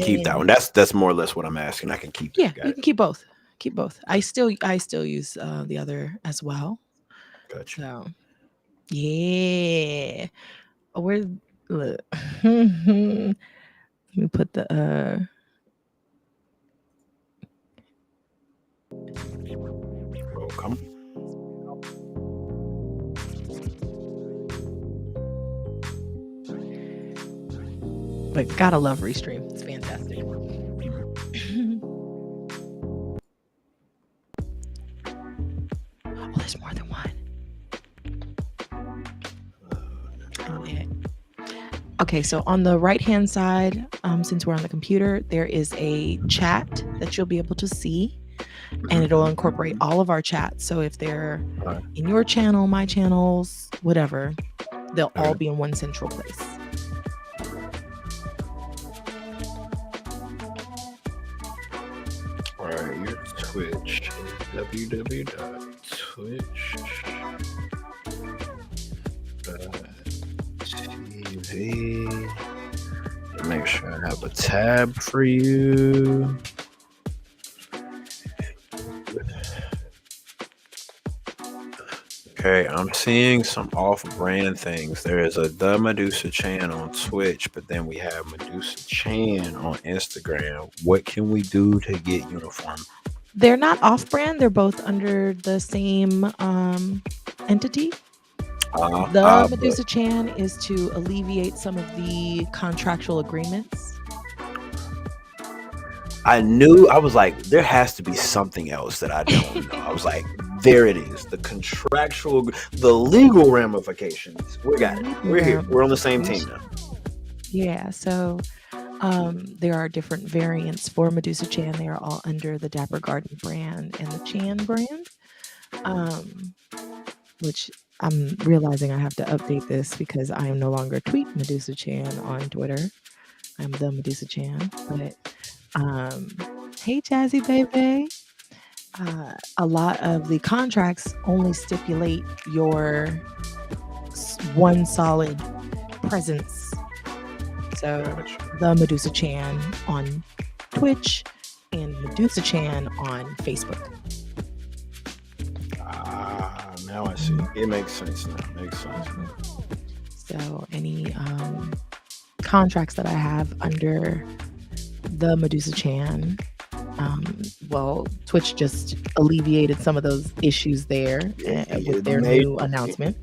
keep that one. then That's more or less what I'm asking. I can keep yeah, that. Got you it. can keep both. Keep both. I still use the other as well. Got you. So yeah. Oh, where look. Let me put the Welcome. but gotta love Restream. It's fantastic. Oh, there's more than one. Okay. Okay, so on the right hand side, since we're on the computer, there is a chat that you'll be able to see, and it'll incorporate all of our chats. So if they're All right. in your channel, my channels, whatever, they'll all Okay. be in one central place. All right. Your Twitch is www.twitch.tv. Make sure I have a tab for you. Okay, I'm seeing some off-brand things. There is a The Medusa Chan on Twitch, but then we have Medusa Chan on Instagram. What can we do to get uniform? They're not off brand, they're both under the same entity. The But Medusa Chan is to alleviate some of the contractual agreements. I knew, I was like, there has to be something else that I don't know. I was like, there it is. The contractual, the legal ramifications. We got it. We're here. We're on the same team now. Yeah, so there are different variants for Medusa Chan. They are all under the DapperGarden brand and the Chan brand, which I'm realizing I have to update this because I am no longer tweet Medusa Chan on Twitter. I'm the Medusa Chan, but hey, Jazzy baby. A lot of the contracts only stipulate your one solid presence. So the Medusa Chan on Twitch and Medusa Chan on Facebook. Now I see. It makes sense now. Makes sense. So any contracts that I have under the Medusa Chan, well, Twitch just alleviated some of those issues there with their new announcement.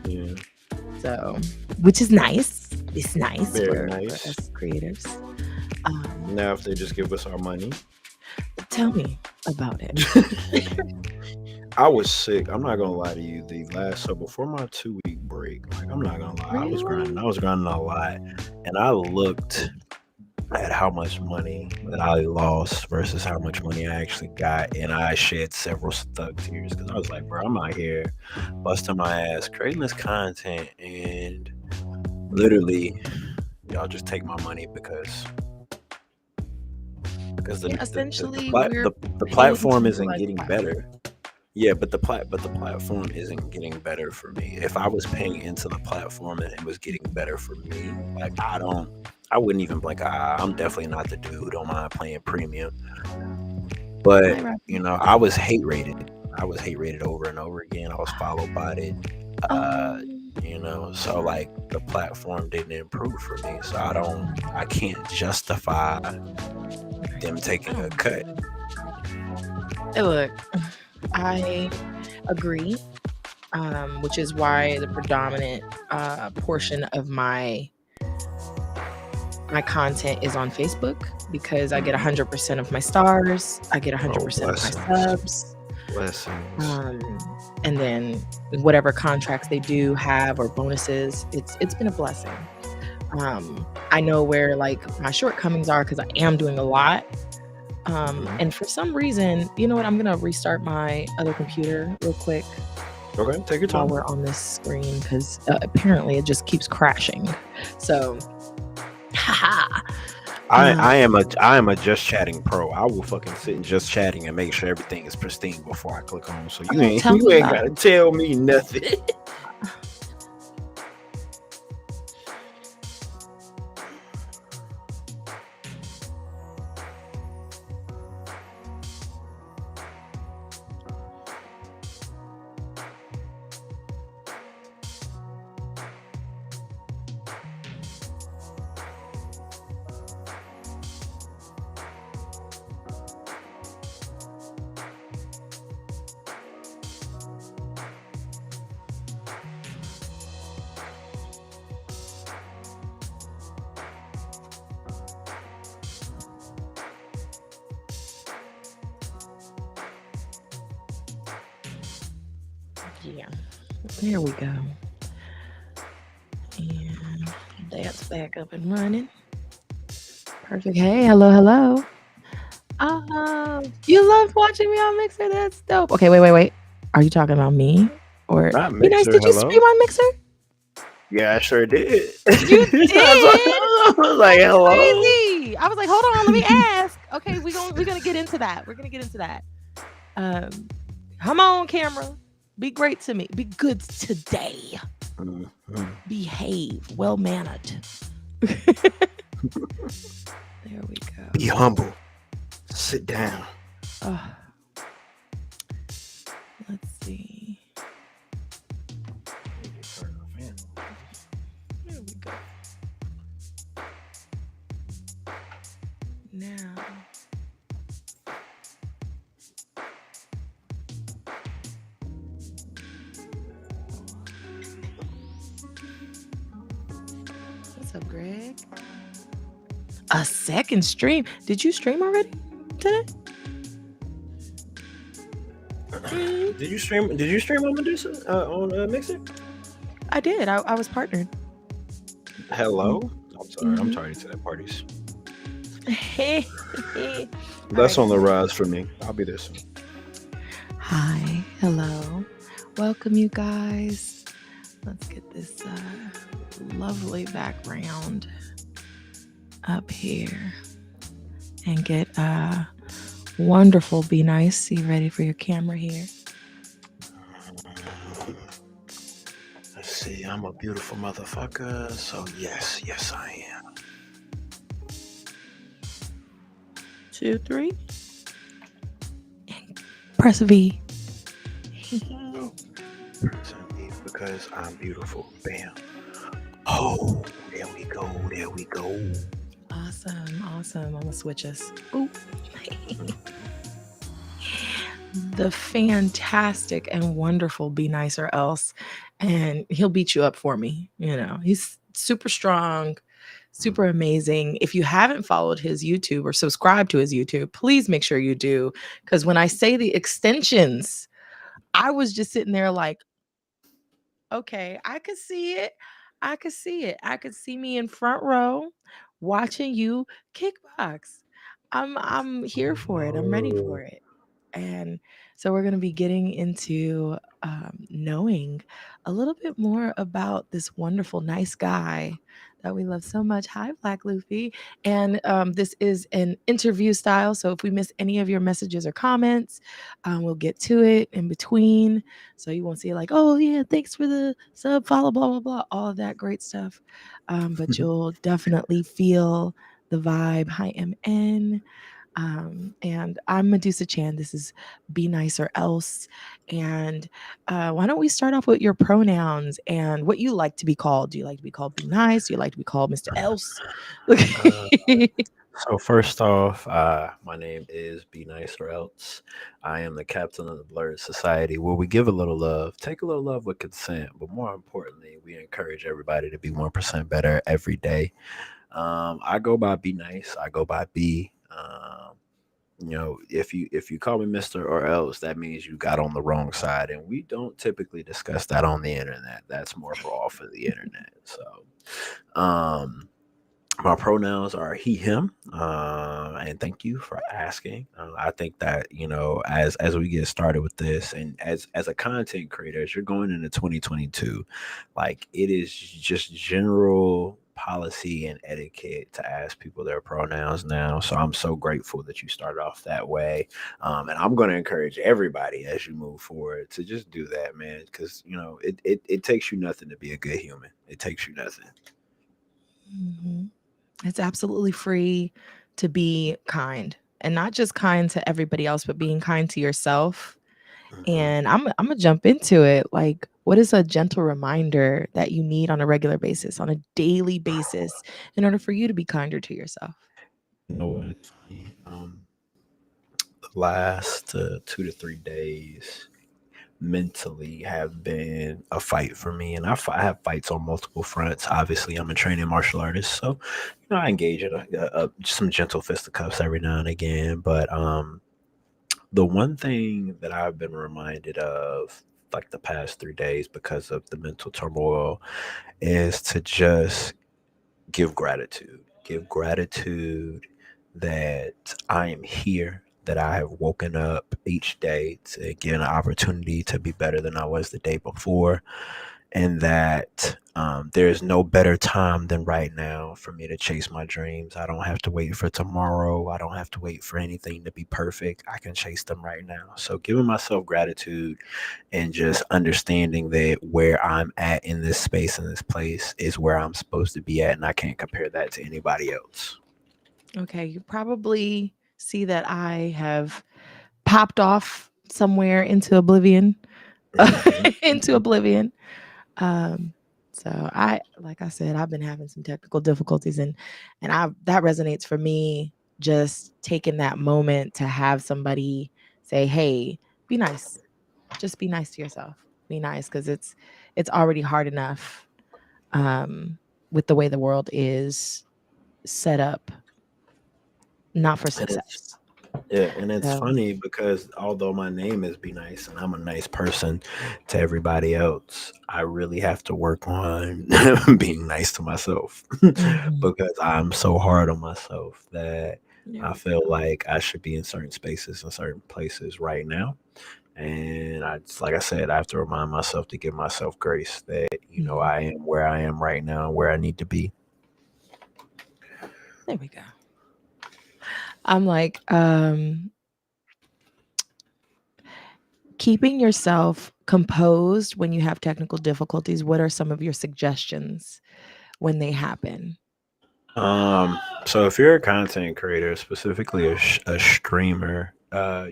Yeah. So, which is nice. It's nice, Very for nice. us creators. Now, if they just give us our money. Tell me about it. I was sick. I'm not gonna lie to you. So before my 2-week break, like I'm not gonna lie, I was grinding a lot, and I looked at how much money that I lost versus how much money I actually got, and I shed several stuck tears because I was like, bro, I'm out here busting my ass creating this content, and literally, y'all just take my money because the platform isn't getting better. Yeah, but the platform isn't getting better for me. If I was paying into the platform and it was getting better for me, like I wouldn't even blink an eye. I'm definitely not the dude who don't mind playing premium. But I was hate rated. I was hate rated over and over again. I was follow botted. So like the platform didn't improve for me. So I can't justify them taking a cut. Hey, look, I agree, which is why the predominant portion of my content is on Facebook, because I get 100% of my stars, I get 100% of my subs. Blessings. And then whatever contracts they do have or bonuses, it's been a blessing. I know where like my shortcomings are because I am doing a lot. And for some reason, you know what? I'm gonna restart my other computer real quick. Okay, take your time. While we're on this screen, because apparently it just keeps crashing. So, haha. I am a just chatting pro. I will fucking sit and just chatting and make sure everything is pristine before I click on. So you ain't gotta tell me nothing. Yeah, there we go. And that's back up and running. Perfect. Hey, hello, hello. You loved watching me on Mixer. That's dope. Okay, wait. Are you talking about me or Not Be Nice? Mixer. Did you stream Hello. on Mixer? Yeah, I sure did. You did. I was like, That's hello. crazy. I was like, hold on, let me ask. Okay, we're gonna get into that. We're gonna get into that. Um, come on, camera. Be great to me. Be good today. Mhm. Behave. Well mannered. There we Be go. humble. Sit down. Uh, let's see. There we go. Now, what's up, Greg? A second stream. Did you stream already today? Mm, Did you stream on Medusa on Mixer? I did. I was partnered. Hello. I'm sorry. I'm Mm-hmm. tardy to that parties. All That's right. on the rise for me. I'll be there soon. Hi. Hello. Welcome, you guys. Let's get this lovely background up here and get wonderful Be Nice. You ready for your camera here? Let's see. I'm a beautiful motherfucker. So yes, I am. 2, 3. Press V. Because I'm beautiful. Bam. Oh, there we go. There we go. Awesome. I'm gonna switch us. Ooh. The fantastic and wonderful Be Nice or Else, and he'll beat you up for me. He's super strong, super amazing. If you haven't followed his YouTube or subscribed to his YouTube, please make sure you do, because when I say the extensions, I was just sitting there like, okay, I could see it. I could see it. I could see me in front row watching you kickbox. I'm here for it. I'm ready for Oh. it. And so we're going to be getting into knowing a little bit more about this wonderful, nice guy that we love so much. Hi, Black Luffy. And this is an interview style. So if we miss any of your messages or comments, we'll get to it in between. So you won't see like, oh, yeah, thanks for the sub, follow, blah, blah, blah, all of that great stuff. But you'll definitely feel the vibe. Hi, MN. And I'm Medusa Chan. This is Be Nice or Else. And why don't we start off with your pronouns and what you like to be called? Do you like to be called Be Nice? Do you like to be called Mr. Else? Uh, so first off, my name is Be Nice or Else. I am the captain of the Blurred Society, where we give a little love, take a little love with consent, but more importantly, we encourage everybody to be 1% better every day. I go by Be Nice. I go by B. If you call me Mister or Else, that means you got on the wrong side, and we don't typically discuss that on the internet. That's more for off of the internet. So, my pronouns are he, him, and thank you for asking. I think that as we get started with this, and as a content creator, as you're going into 2022, like it is just general policy and etiquette to ask people their pronouns now. So I'm so grateful that you started off that way, and I'm going to encourage everybody as you move forward to just do that, man, because it takes you nothing to be a good human. It takes you nothing. Mhm. It's absolutely free to be kind, and not just kind to everybody else, but being kind to yourself. Mhm. And I'm gonna jump into it. Like, what is a gentle reminder that you need on a regular basis, on a daily basis, in order for you to be kinder to yourself? It's funny. The last 2 to 3 days mentally have been a fight for me, and I have fights on multiple fronts. Obviously, I'm a training martial artist, so I engage in some gentle fisticuffs every now and again. But the one thing that I've been reminded of like the past 3 days because of the mental turmoil is to just give gratitude. Give gratitude that I am here, that I have woken up each day to get an opportunity to be better than I was the day before, and that there's no better time than right now for me to chase my dreams. I don't have to wait for tomorrow. I don't have to wait for anything to be perfect. I can chase them right now. So giving myself gratitude and just understanding that where I'm at in this space, in this place, is where I'm supposed to be at, and I can't compare that to anybody else. Okay, you probably see that I have popped off somewhere into oblivion. Into Mhm. oblivion. Um, so like I said, I've been having some technical difficulties, and I that resonates for me. Just taking that moment to have somebody say, "Hey, be nice. Just be nice to yourself. Be nice," because it's already hard enough um, with the way the world is set up, not for And it's success. Yeah, and it's So, funny because although my name is Be Nice and I'm a nice person to everybody else, I really have to work on being nice to myself mhm. because I'm so hard on myself that There I we feel go. like I should be in certain spaces and certain places right now. And like I said, I have to remind myself to give myself grace that, Mhm. I am where I am right now, where I need to be. There we go. I'm like, keeping yourself composed when you have technical difficulties. What are some of your suggestions when they happen? So if you're a content creator, specifically a streamer,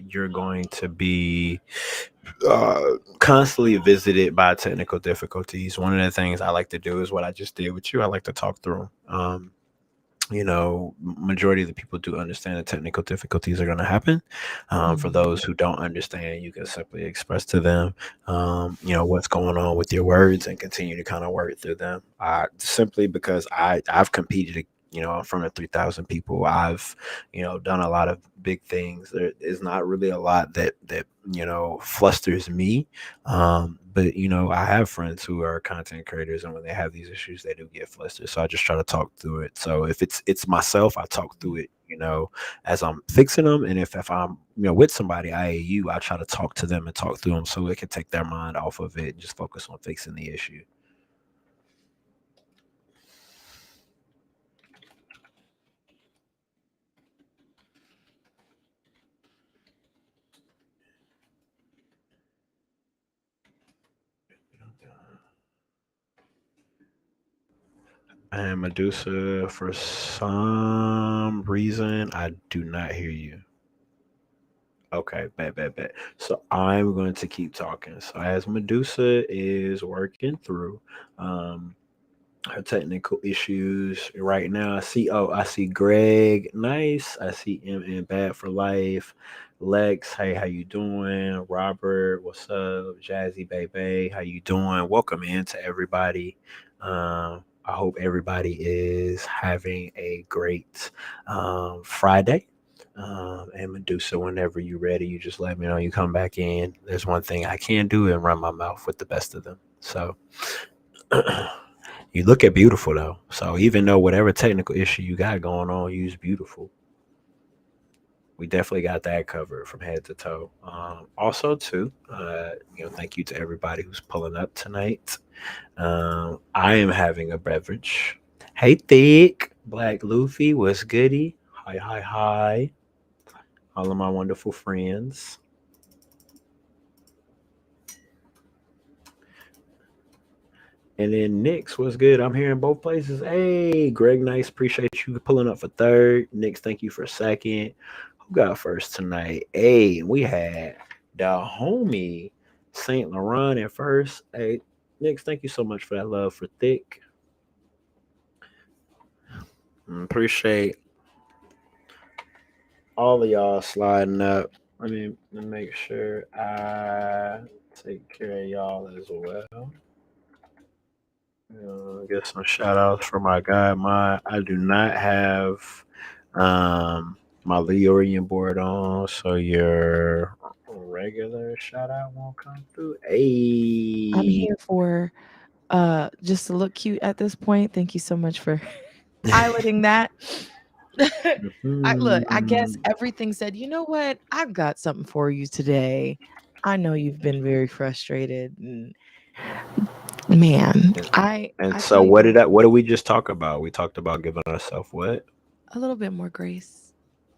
you're going to be constantly visited by technical difficulties. One of the things I like to do is what I just did with you. I like to talk through 'em. Majority of the people do understand that technical difficulties are going to happen. For Mhm. those who don't understand, you can simply express to them, what's going on with your words and continue to kind of work through them. Simply because I've competed. In front of 3,000 people. I've, done a lot of big things. There is not really a lot that flusters me. But I have friends who are content creators, and when they have these issues, they do get flustered. So I just try to talk through it. So if it's myself, I talk through it, as I'm fixing them. And if I'm with somebody, I try to talk to them and talk through them so it can take their mind off of it and just focus on fixing the issue. And Medusa, for some reason, I do not hear you. Okay, bet, bet, bet. So I'm going to keep talking. So as Medusa is working through um, her technical issues right now, I see Greg, nice. I see M Bad for Life. Lex, hey, how you doing? Robert, what's up? Jazzy Baby, how you doing? Welcome in to everybody. I hope everybody is having a great Friday. And Medusa, whenever you're ready, you just let me know. You come back in. There's one thing I can do and run my mouth with the best of them. So you look at beautiful though. So even though whatever technical issue you got going on, use beautiful. We definitely got that covered from head to toe. Also, too, thank you to everybody who's pulling up tonight. I am having a beverage. Hey, Thick, Black Luffy, what's goody? Hi, hi, hi. All of my wonderful friends. And then Nick's, what's good? I'm here in both places. Hey, Greg, nice. Appreciate you pulling up for third. Nick's, thank you for second. Who got first tonight? Hey, we had the homie Saint Laurent at first. Hey, Nick's, thank you so much for that love for Thick. Appreciate all of y'all sliding up. Let me make sure I take care of y'all as well. Get some shout outs for my guy. I do not have my Leorian board on, so you're regular shout out won't come through. I'm Hey. here for just to look cute at this point. Thank you so much for piloting that. I guess Mhm. everything said, you know what? I've got something for you today. I know you've been very frustrated and man, And, I so tell you what, what did we just talk about? We talked about giving ourselves what? a little bit more grace.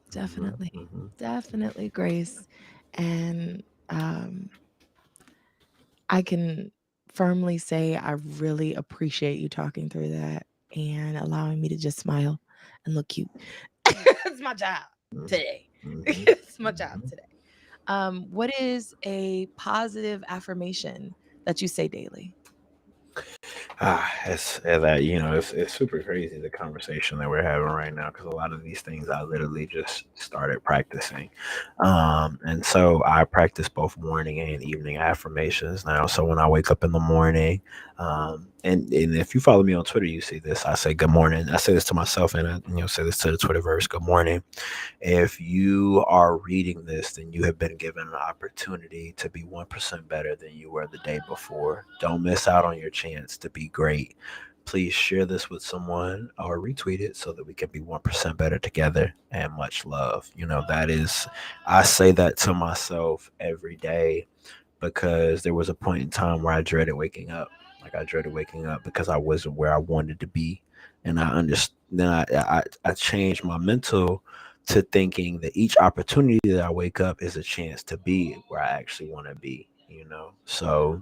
Hmm. Definitely. Hmm. Definitely grace. And um I can firmly say I really appreciate you talking through that and allowing me to just smile and look cute. It's my job today. Hmm. It's my job Hmm. today. What is a positive affirmation that you say daily? It's that it's super crazy the conversation that we're having right now because a lot of these things I literally just started practicing, and so I practice both morning and evening affirmations now. So when I wake up in the morning, and if you follow me on Twitter, you see this. I say good morning. I say this to myself, and I say this to the Twitterverse. Good morning. If you are reading this, then you have been given an opportunity to be 1% better than you were the day before. Don't miss out on your chance to be great. Please share this with someone or retweet it so that we can be 1% better together, and much love. I say that to myself every day because there was a point in time where I dreaded waking up. Like I dreaded waking up because I wasn't where I wanted to be, and I understand. Then I changed my mental to thinking that each opportunity that I wake up is a chance to be where I actually want to be. So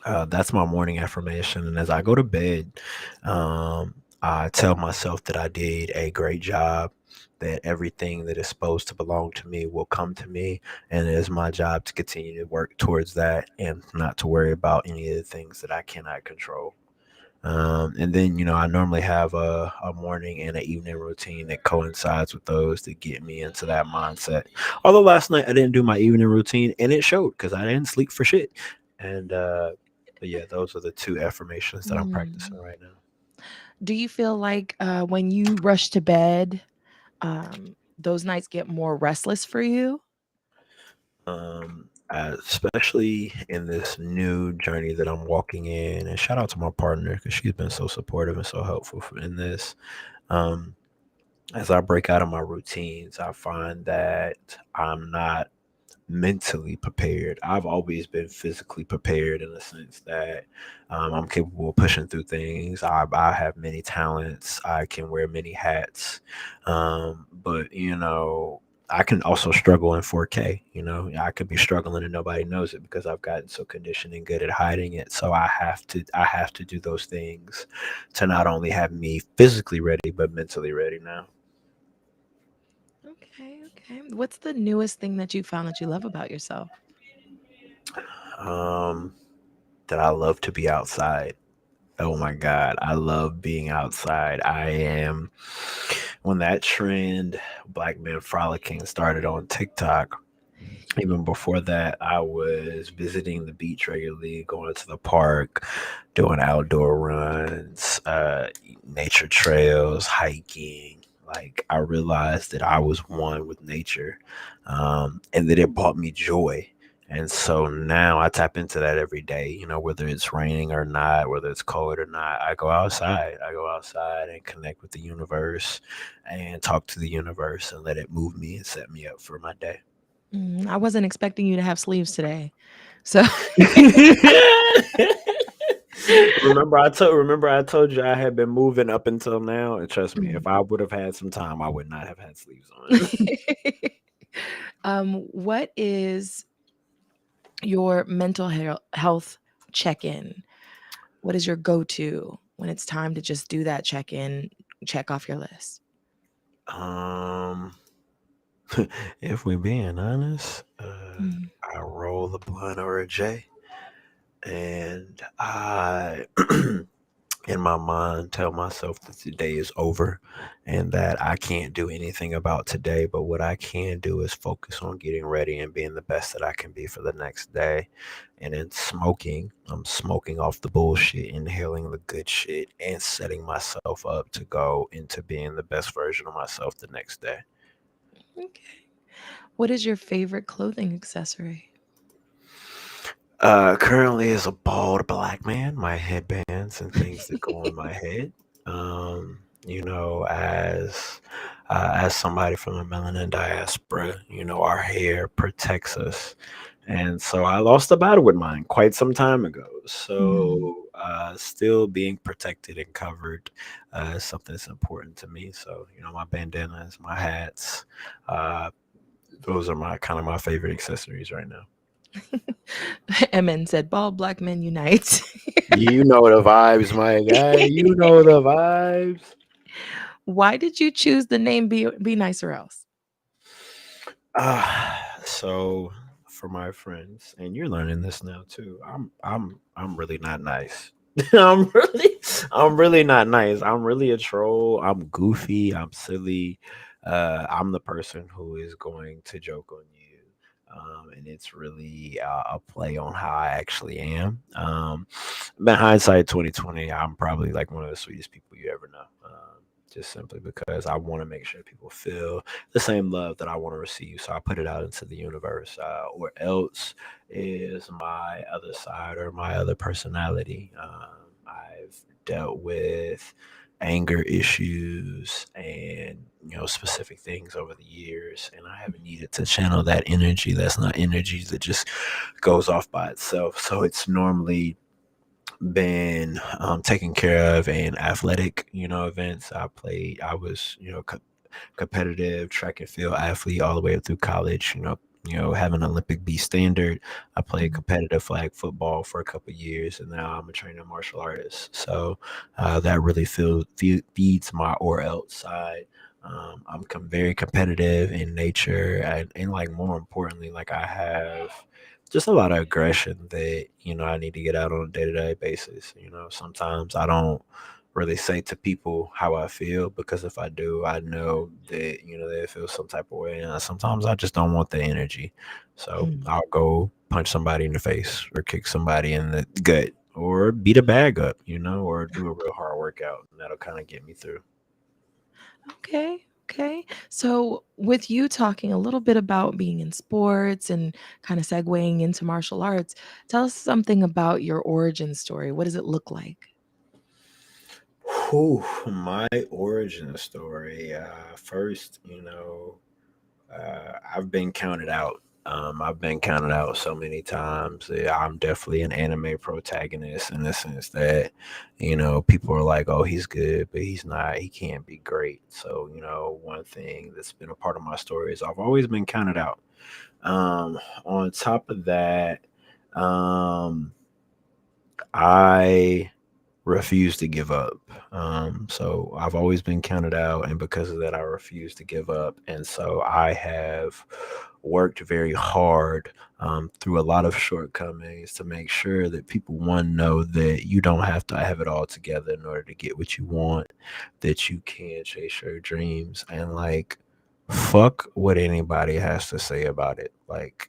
that's my morning affirmation. And as I go to bed, I tell myself that I did a great job, that everything that is supposed to belong to me will come to me. And it is my job to continue to work towards that and not to worry about any of the things that I cannot control. And then, I normally have a morning and an evening routine that coincides with those that get me into that mindset. Although last night I didn't do my evening routine and it showed because I didn't sleep for shit. And, but yeah, those are the two affirmations that I'm practicing Mm. right now. Do you feel like when you rush to bed, those nights get more restless for you? Especially in this new journey that I'm walking in, and shout out to my partner because she's been so supportive and so helpful in this. Um, as I break out of my routines, I find that I'm not mentally prepared. I've always been physically prepared in the sense that I'm capable of pushing through things. I have many talents. I can wear many hats. But, I can also struggle in 4K. I could be struggling and nobody knows it because I've gotten so conditioned and good at hiding it. So I have to do those things to not only have me physically ready, but mentally ready now. Okay, okay. What's the newest thing that you found that you love about yourself? Um, that I love to be outside. Oh my God, I love being outside. When that trend, Black Men Frolicking, started on TikTok, even before that, I was visiting the beach regularly, going to the park, doing outdoor runs, nature trails, hiking. Like, I realized that I was one with nature, and that it brought me joy. And so now I tap into that every day, whether it's raining or not, whether it's cold or not. I go outside. I go outside and connect with the universe and talk to the universe and let it move me and set me up for my day. I wasn't expecting you to have sleeves today. So remember I told you I had been moving up until now, and trust me, if Mm. I would have had some time, I would not have had sleeves on. What is your mental health check-in? What is your go-to when it's time to just do that check-in, check off your list? um, if we're being honest, Mm. I roll a blunt or a J, and I in my mind tell myself that today is over and that I can't do anything about today. But what I can do is focus on getting ready and being the best that I can be for the next day. And in smoking, I'm smoking off the bullshit, inhaling the good shit, and setting myself up to go into being the best version of myself the next day. Okay. What is your favorite clothing accessory? Currently is a bald black man, my headbands and things that go on my head. As somebody from the melanin diaspora, our hair protects us. And so I lost a battle with mine quite some time ago. Mm. So still being protected and covered is something that's important to me. So, my bandanas, my hats, uh, those are my favorite accessories right now. MN said, "Bald black men unite." You know the vibes, my guy. You know the vibes. Why did you choose the name Be Nice or Else? So for my friends, and you're learning this now too. I'm really not nice. I'm really not nice. I'm really a troll. I'm goofy. I'm silly. I'm the person who is going to joke on you. And it's really a play on how I actually am. But hindsight 2020, I'm probably like one of the sweetest people you ever know. Just simply because I want to make sure people feel the same love that I want to receive. So I put it out into the universe. Or else is my other side or my other personality. I've dealt with anger issues and specific things over the years, and I haven't needed to channel that energy. That's not energy that just goes off by itself. So it's normally been taken care of in athletic events. I was competitive track and field athlete all the way up through college. Have an Olympic B standard. I played Mhm. competitive flag football for a couple of years, and now I'm a trainer martial artist. So that really feeds my or else side. I'm very competitive in nature, and like more importantly, like I have just a lot of aggression that I need to get out on a day to day basis. Sometimes I don't really say to people how I feel because if I do, I know that they feel some type of way, and sometimes I just don't want the energy. So Hmm. I'll go punch somebody in the face or kick somebody in the gut or beat a bag up, or do a real hard workout, and that'll kind of get me through. Okay. Okay. So, with you talking a little bit about being in sports and kind of segueing into martial arts, tell us something about your origin story. What does it look like? Whew, my origin story. First, I've been counted out. I've been counted out so many times. I'm definitely an anime protagonist in the sense that, people are like, oh, he's good, but he's not. He can't be great. So, one thing that's been a part of my story is I've always been counted out. On top of that, um, I refuse to give up. So I've always been counted out, and because of that, I refuse to give up. And so I have worked very hard through a lot of shortcomings to make sure that people one know that you don't have to have it all together in order to get what you want, that you can chase your dreams, and like fuck what anybody has to say about it. Like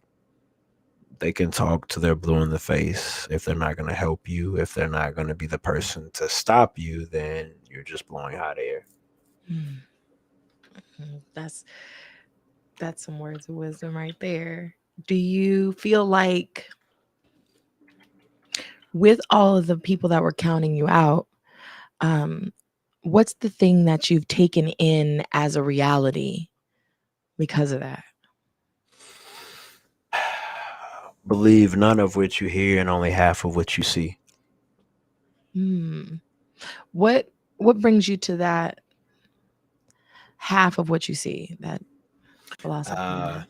they can talk to their blue in the face. If they're not going to help you, if they're not going to be the person to stop you, then you're just blowing hot air. Hmm. That's some words of wisdom right there. Do you feel like with all of the people that were counting you out, um, what's the thing that you've taken in as a reality because of that? Believe none of what you hear and only half of what you see. Hmm. What brings you to that half of what you see, that philosophy in Uh,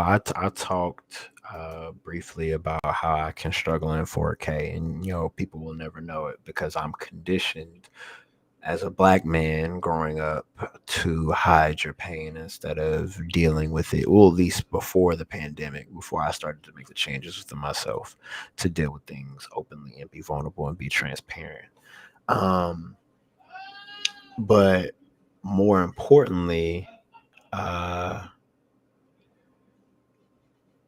that? I talked briefly about how I can struggle in 4K, and people will never know it because I'm conditioned as a black man growing up to hide your pain instead of dealing with it. Well, at least before the pandemic, before I started to make the changes within myself to deal with things openly and be vulnerable and be transparent. Um, but more importantly, uh,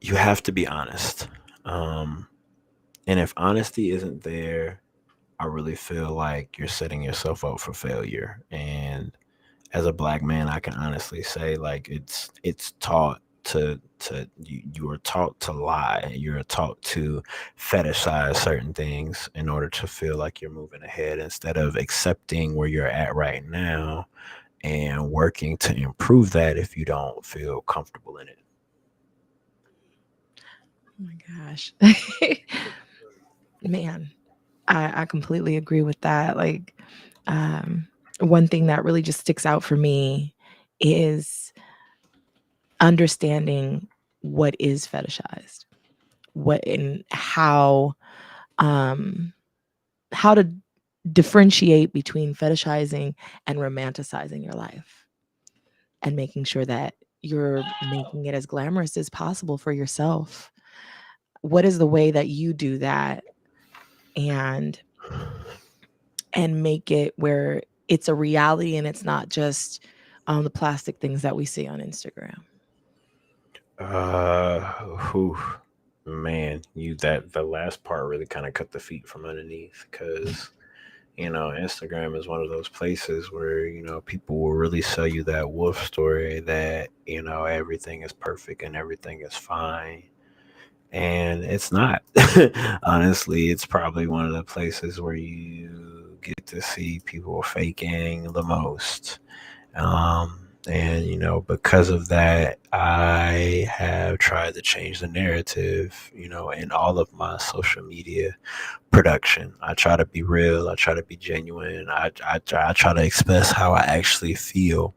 you have to be honest. Um, and if honesty isn't there, I really feel like you're setting yourself up for failure. And as a black man, I can honestly say like it's taught. you are taught to lie. You're taught to fetishize certain things in order to feel like you're moving ahead instead of accepting where you're at right now and working to improve that if you don't feel comfortable in it. Oh my gosh. Man, I completely agree with that. Like, um, one thing that really just sticks out for me is understanding what is fetishized, what and um, how to differentiate between fetishizing and romanticizing your life, and making sure that you're making it as glamorous as possible for yourself. What is the way that you do that, and make it where it's a reality and it's not just the plastic things that we see on Instagram? Uh, whew, man, you that the last part really kind of cut the feet from underneath because Instagram is one of those places where people will really sell you that wolf story that everything is perfect and everything is fine, and it's not. Honestly, it's probably one of the places where you get to see people faking the most. And because of that, I have tried to change the narrative, in all of my social media production. I try to be real. I try to be genuine. I try to express how I actually feel.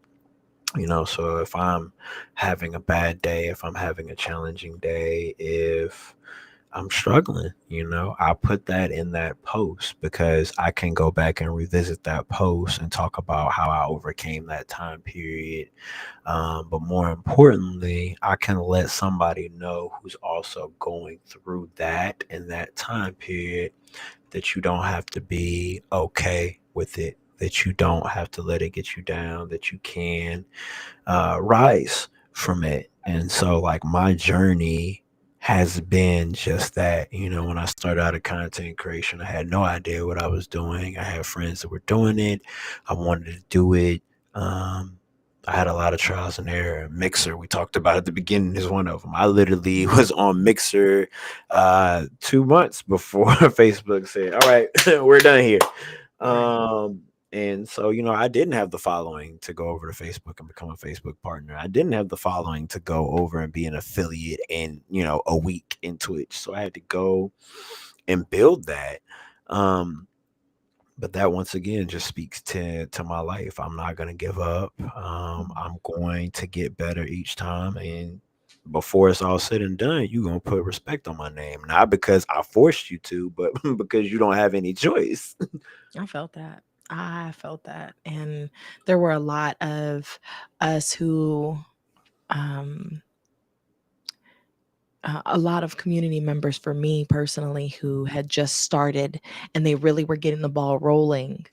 So if I'm having a bad day, if I'm having a challenging day, if I'm struggling, I put that in that post because I can go back and revisit that post and talk about how I overcame that time period. But more importantly, I can let somebody know who's also going through that in that time period that you don't have to be okay with it, that you don't have to let it get you down, that you can rise from it. And so, like, my journey has been just that. When I started out of content creation, I had no idea what I was doing. I had friends that were doing it. I wanted to do it. Um, I had a lot of trials and error. Mixer, we talked about at the beginning, is one of them. I literally was on Mixer 2 months before Facebook said, "All right, we're done here." Right. Um, and so, I didn't have the following to go over to Facebook and become a Facebook partner. I didn't have the following to go over and be an affiliate in, a week in Twitch. So I had to go and build that. Um, but that once again just speaks to my life. I'm not gonna give up. I'm going to get better each time, and before it's all said and done, you're gonna put respect on my name, not because I forced you to, but because you don't have any choice. I felt that. I felt that. And there were a lot of us who, um, a lot of community members for me personally who had just started and they really were getting the ball rolling,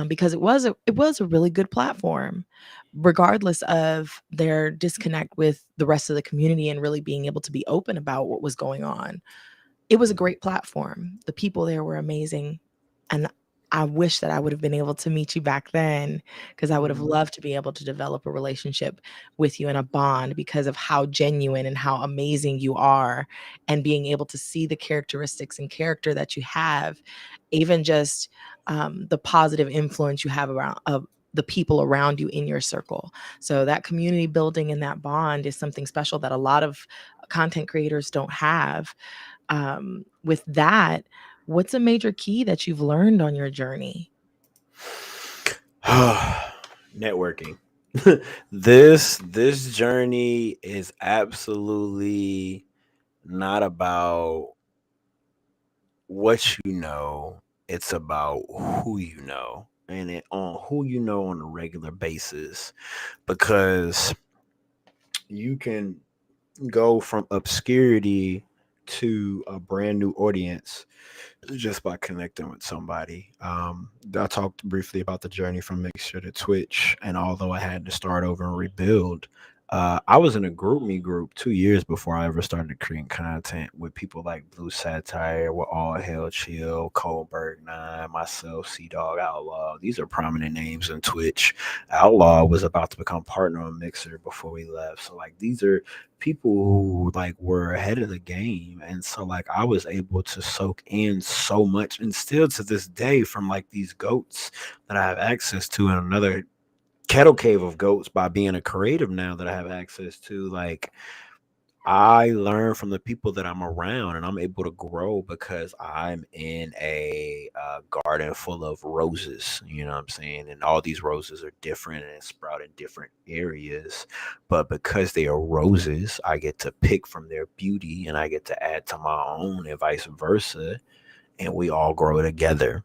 because it was a really good platform, regardless of their disconnect with the rest of the community and really being able to be open about what was going on. It was a great platform. The people there were amazing, and I wish that I would have been able to meet you back then, because I would have Mhm. loved to be able to develop a relationship with you and a bond because of how genuine and how amazing you are, and being able to see the characteristics and character that you have, even just, the positive influence you have around of the people around you in your circle. So that community building and that bond is something special that a lot of content creators don't have. With that, what's a major key that you've learned on your journey? Networking. This journey is absolutely not about what you know. It's about who you know, and on who you know on a regular basis, because you can go from obscurity to a brand new audience just by connecting with somebody. I talked briefly about the journey from Mixer to Twitch, and although I had to start over and rebuild, I was in a group 2 years before I ever started creating content with people like Blue Satire, with All Hell Chill, Coldberg Nine, myself, Sea Dog Outlaw. These are prominent names in Twitch. Outlaw was about to become partner on Mixer before we left. So like these are people who like were ahead of the game. And so like I was able to soak in so much, and still to this day from like these goats that I have access to, and another kettle cave of goats by being a creative now that I have access to. Like I learn from the people that I'm around, and I'm able to grow because I'm in a garden full of roses. You know what I'm saying? And all these roses are different and sprout in different areas. But because they are roses, I get to pick from their beauty and I get to add to my own, and vice versa. And we all grow together.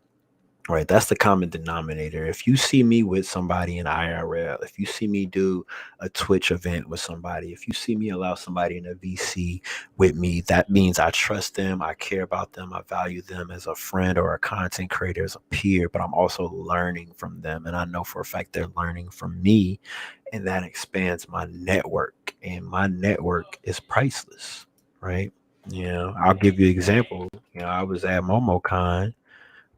Right, that's the common denominator. If you see me with somebody in IRL, if you see me do a Twitch event with somebody, if you see me allow somebody in a VC with me, that means I trust them, I care about them, I value them as a friend or a content creator, as a peer, but I'm also learning from them. And I know for a fact they're learning from me, and that expands my network. And my network is priceless, right? You know, I'll give you an example. You know, I was at MomoCon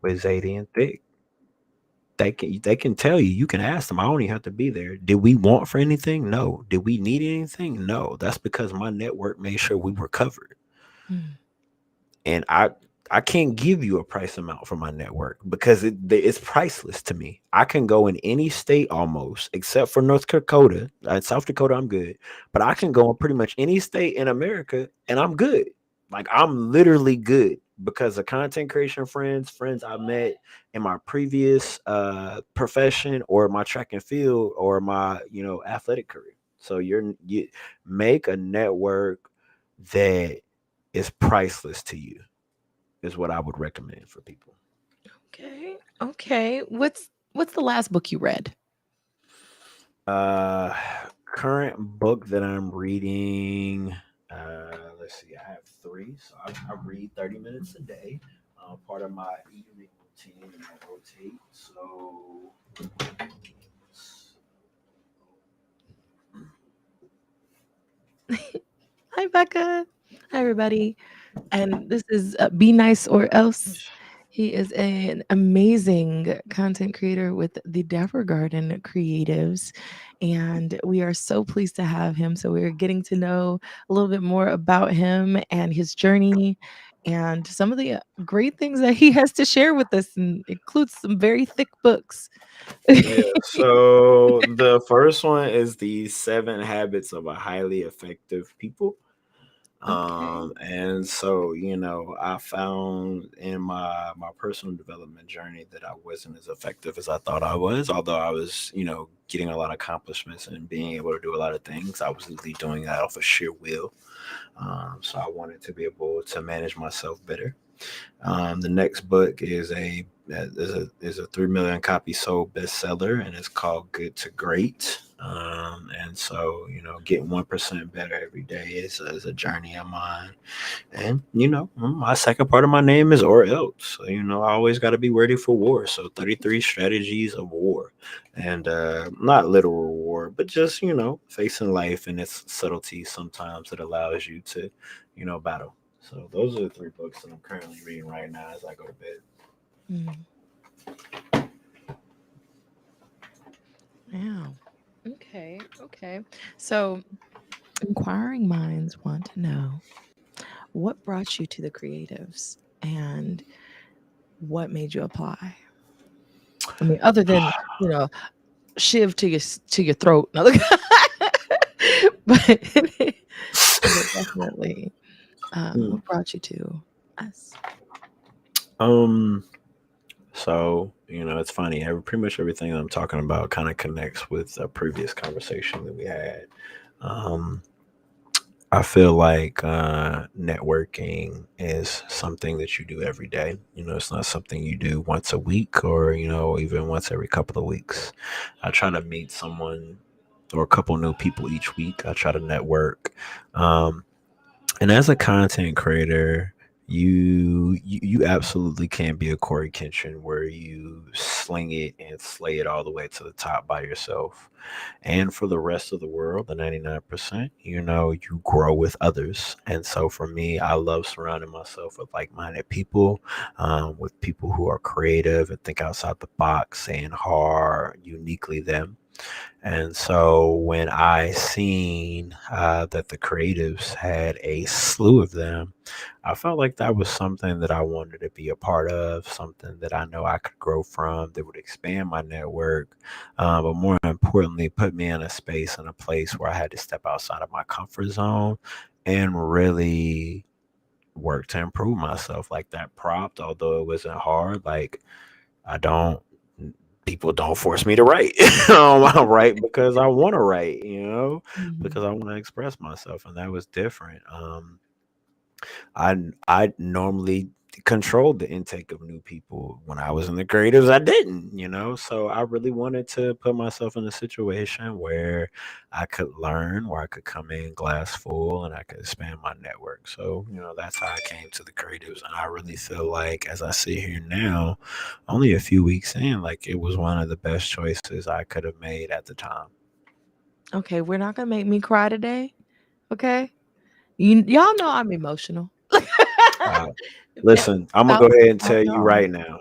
with Zadie and Thick. They can tell you. You can ask them. I don't even have to be there. Did we want for anything? No. Did we need anything? No. That's because my network made sure we were covered. Mm. And I can't give you a price amount for my network because it's priceless to me. I can go in any state almost except for North Dakota. South Dakota, I'm good, but I can go in pretty much any state in America and I'm good. Like I'm literally good because of content creation friends I met in my previous profession or my track and field or my athletic career. So you make a network that is priceless to you is what I would recommend for people. Okay. Okay. What's the last book you read? Uh, Current book that I'm reading. Let's see. I have three, so I read 30 minutes a day. Part of my evening routine, and I rotate. So Hi, Becca. Hi, everybody. And this is Bnice or Else. He is an amazing content creator with the DapperGarden Creatives, and we are so pleased to have him. So we're getting to know a little bit more about him and his journey, and some of the great things that he has to share with us, and includes some very thick books. yeah. So the first one is the 7 Habits of a Highly Effective People. Okay. And so, I found in my personal development journey that I wasn't as effective as I thought I was, although I was, getting a lot of accomplishments and being able to do a lot of things. I was really doing that off of sheer will. So I wanted to be able to manage myself better. The next book is a 3 million copy sold bestseller, and it's called Good to Great. And so getting 1% better every day is a journey of mine. And my second part of my name is or else. So, I always got to be ready for war. So 33 strategies of war, and not literal war, but just facing life and its subtleties. Sometimes it allows you to battle. So those are the three books that I'm currently reading right now as I go to bed. Mm, yeah. Okay. Okay. So inquiring minds want to know, what brought you to the creatives and what made you apply? I mean, other than, you know, shiv to your throat. No, but but definitely, Hmm. what brought you to us? Um. So it's funny. Pretty much everything that I'm talking about kind of connects with a previous conversation that we had. Um. I feel like networking is something that you do every day. It's not something you do once a week or, even once every couple of weeks. I try to meet someone or a couple new people each week. I try to network. And as a content creator, you absolutely can be a Corey Kenshin where you sling it and slay it all the way to the top by yourself. And for the rest of the world, the 99%, you grow with others. And so for me, I love surrounding myself with like-minded people, with people who are creative and think outside the box and are uniquely them. And so when I seen that the creatives had a slew of them, I felt like that was something that I wanted to be a part of, something that I know I could grow from, that would expand my network, but more importantly, put me in a space and a place where I had to step outside of my comfort zone and really work to improve myself. Like that prompt, although it wasn't hard, like I don't people don't force me to write. I write because I want to write, Mhm. because I want to express myself, and that was different. I normally controlled the intake of new people. When I was in the creatives, I didn't, so I really wanted to put myself in a situation where I could learn, where I could come in glass full and I could expand my network. So that's how I came to the creatives, and I really feel like as I sit here now, only a few weeks in, like it was one of the best choices I could have made at the time. Okay, we're not gonna make me cry today. Okay, y'all know I'm emotional. uh, That Listen, I'm gonna that go was ahead and about tell you y'all. right now,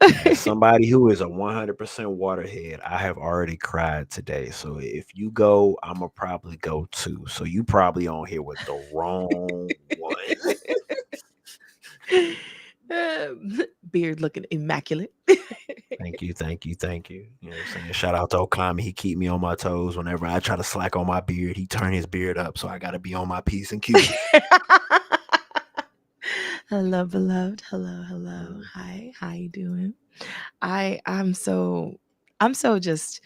as somebody who is a 100% waterhead, I have already cried today. So if you go, I'm gonna probably go too. So you probably on here with the wrong one. Beard looking immaculate. Thank you, thank you, thank you. You know what I'm saying? Shout out to Okami. He keep me on my toes whenever I try to slack on my beard. He turn his beard up, so I gotta be on my P's and Q's. Hello, beloved. Hello, hello. Mm. Hi, how you doing? I'm so just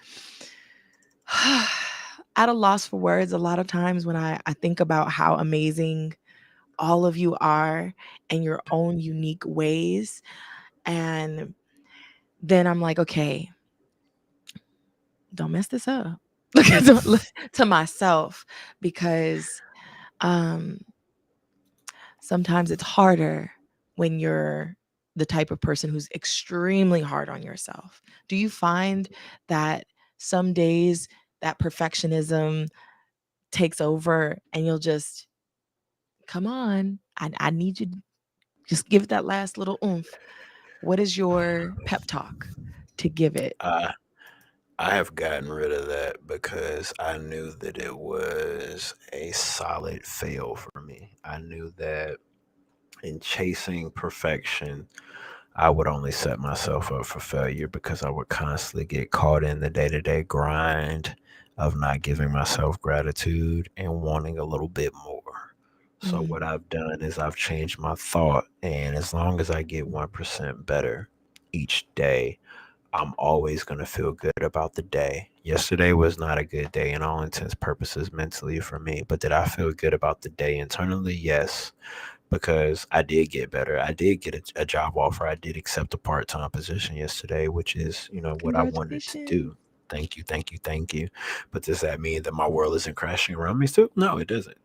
at a loss for words a lot of times when I think about how amazing all of you are in your own unique ways. And then I'm like, okay, don't mess this up. To myself, because um sometimes it's harder when you're the type of person who's extremely hard on yourself. Do you find that some days that perfectionism takes over and you'll just, come on, I need you to just give it that last little oomph? What is your pep talk to give it? I I have gotten rid of that because I knew that it was a solid fail for me. I knew that in chasing perfection, I would only set myself up for failure because I would constantly get caught in the day to day grind of not giving myself gratitude and wanting a little bit more. So, what Mm, I've done is I've changed my thought, and as long as I get 1% better each day, I'm always going to feel good about the day. Yesterday was not a good day in all intents purposes mentally for me, but did I feel good about the day internally? Yes, because I did get better. I did get a job offer. I did accept a part-time position yesterday, which is, what I wanted to congratulations. do. Thank you, thank you, thank you. But does that mean that my world isn't crashing around me still? No, it doesn't.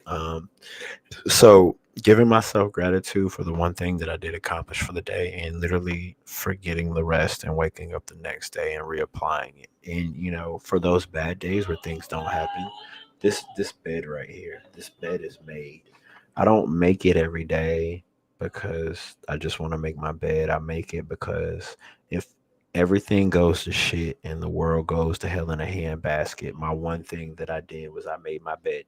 So giving myself gratitude for the one thing that I did accomplish for the day and literally forgetting the rest and waking up the next day and reapplying it. And for those bad days where things don't happen, this bed right here, this bed is made. I don't make it every day because I just want to make my bed. I make it because if everything goes to shit and the world goes to hell in a handbasket, my one thing that I did was I made my bed.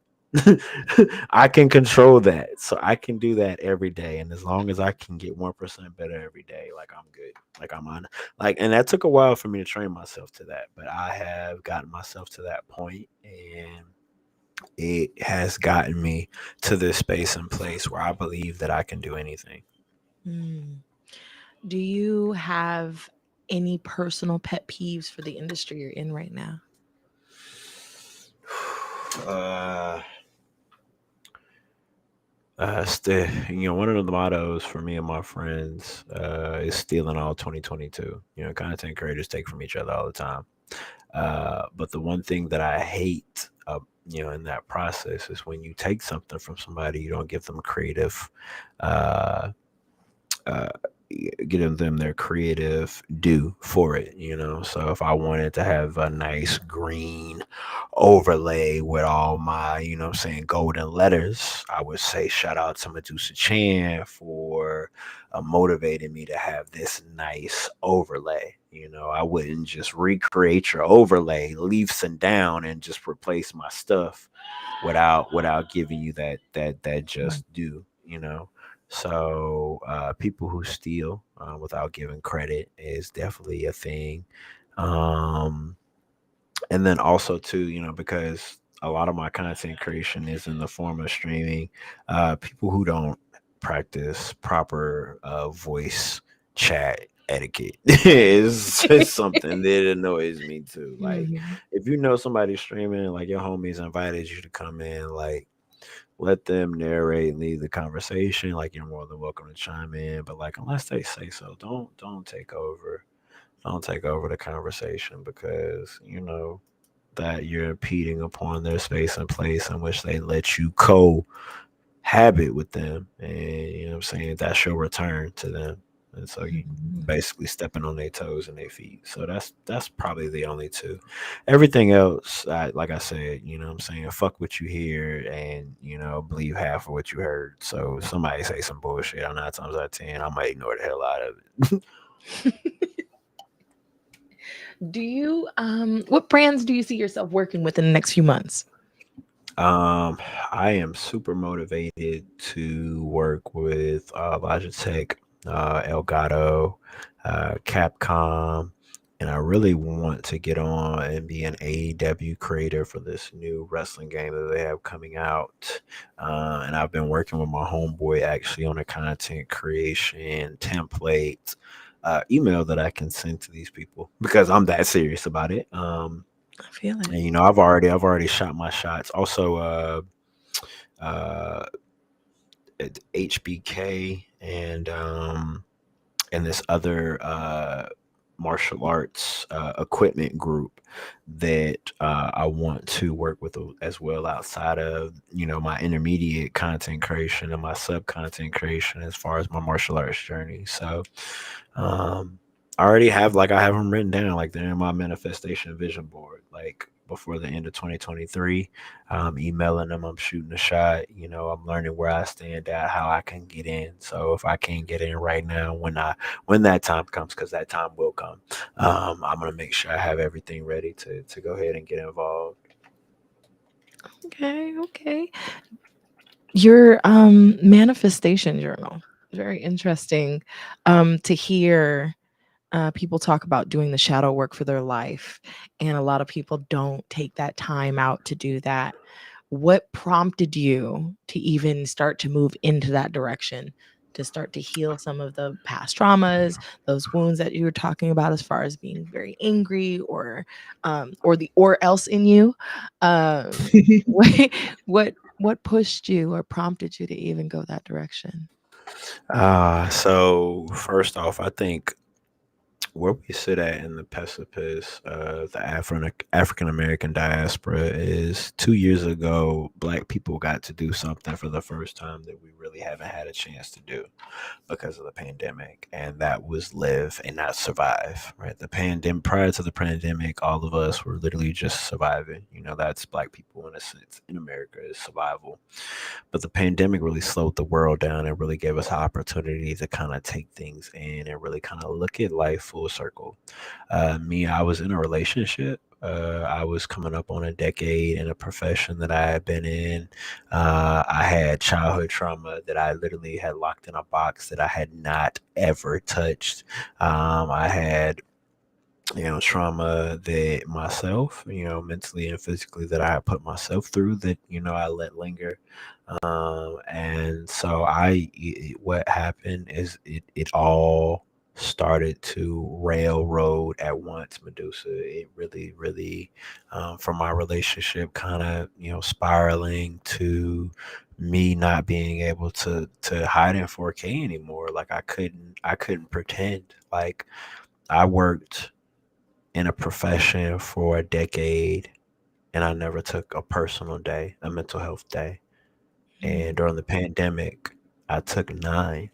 I can control that. So I can do that every day. And as long as I can get 1% better every day, like I'm good. Like I'm on and that took a while for me to train myself to that. But I have gotten myself to that point, and it has gotten me to this space and place where I believe that I can do anything. Mm. Do you have any personal pet peeves for the industry you're in right now? Uh one of the mottos for me and my friends is stealing all 2022. Content creators take from each other all the time. But the one thing that I hate, in that process is when you take something from somebody, you don't give them creative. Uh, uh, getting them their creative due for it, you know. So if I wanted to have a nice green overlay with all my, I'm saying, golden letters, I would say shout out to Medusa Chan for motivating me to have this nice overlay. I wouldn't just recreate your overlay leaves and down and just replace my stuff without giving you that Mm. just due, so people who steal without giving credit is definitely a thing. Um, and then also too, because a lot of my content creation is in the form of streaming, people who don't practice proper voice chat etiquette is something that annoys me too. Like, Mhm. if you know somebody's streaming, like your homies invited you to come in, like let them narrate and lead the conversation. Like, you're more than welcome to chime in, but like unless they say so, don't take over. Don't take over the conversation, because that you're impeding upon their space and place in which they let you cohabit with them. And what I'm saying, that's your return to them. And so you Mhm. basically stepping on their toes and their feet. So that's probably the only two. Everything else, like I said, what I'm saying, fuck what you hear, and believe half of what you heard. So if somebody say some bullshit, on 9 times out of 10, I might ignore the hell out of it. Do you what brands do you see yourself working with in the next few months? I am super motivated to work with Logitech, Elgato, Capcom, and I really want to get on and be an AEW creator for this new wrestling game that they have coming out. And I've been working with my homeboy actually on a content creation template email that I can send to these people, because I'm that serious about it. I feel it. And I've already shot my shots. Also, uh, HBK and this other martial arts equipment group that I want to work with as well, outside of my intermediate content creation and my sub content creation as far as my martial arts journey. So um, I already have, like, I have them written down, like they're in my manifestation vision board. Like before the end of 2023, I'm emailing them. I'm shooting a shot. I'm learning where I stand at, how I can get in. So if I can't get in right now, when that time comes, because that time will come, I'm gonna make sure I have everything ready to go ahead and get involved. Okay, okay. Your manifestation journal. Very interesting to hear people talk about doing the shadow work for their life, and a lot of people don't take that time out to do that. What prompted you to even start to move into that direction, to start to heal some of the past traumas, those wounds that you were talking about, as far as being very angry, or the or else in you? What what pushed you or prompted you to even go that direction? So first off, I think where we sit at in the precipice of the African American diaspora is 2 years ago, Black people got to do something for the first time that we really haven't had a chance to do because of the pandemic, and that was live and not survive. Right, the pandemic, prior to the pandemic, all of us were literally just surviving. That's Black people in a sense in America, is survival. But the pandemic really slowed the world down and really gave us an opportunity to kind of take things in and really kind of look at life full circle. I was in a relationship. I was coming up on a decade in a profession that I had been in. I had childhood trauma that I literally had locked in a box that I had not ever touched. I had trauma that myself, mentally and physically, that I put myself through, that I let linger. And so what happened is it all started to railroad at once, Medusa. It really, really, from my relationship kind of, spiraling to me not being able to hide in 4K anymore. Like, I couldn't pretend. Like, I worked in a profession for a decade, and I never took a personal day, a mental health day. And Mm. during the pandemic, I took nine,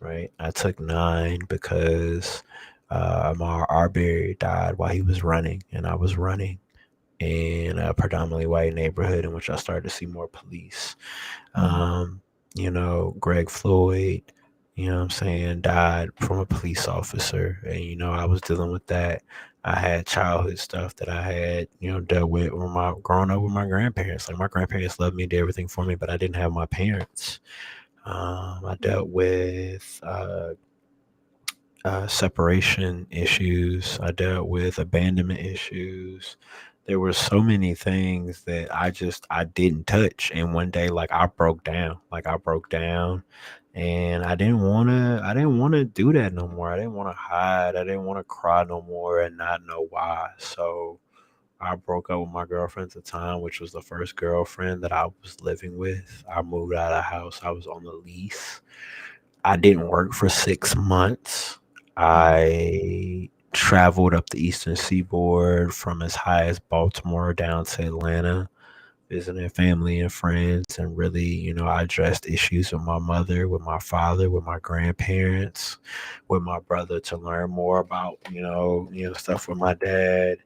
right? I took 9 because my Arbery died while he was running, and I was running in a predominantly white neighborhood in which I started to see more police. Mm, Um, Greg Floyd, what I'm saying, died from a police officer. And, I was dealing with that. I had childhood stuff that I had, dealt with when my growing up with my grandparents. Like my grandparents loved me, did everything for me, but I didn't have my parents. I dealt with separation issues. I dealt with abandonment issues. There were so many things that I didn't touch. And one day, like I broke down. And I didn't wanna do that no more. I didn't wanna hide. I didn't wanna cry no more and not know why. So I broke up with my girlfriend at the time, which was the first girlfriend that I was living with. I moved out of the house. I was on the lease. I didn't work for 6 months. mm, I traveled up the eastern seaboard from as high as Baltimore down to Atlanta, visiting family and friends. And really, I addressed issues with my mother, with my father, with my grandparents, with my brother to learn more about, stuff with my dad.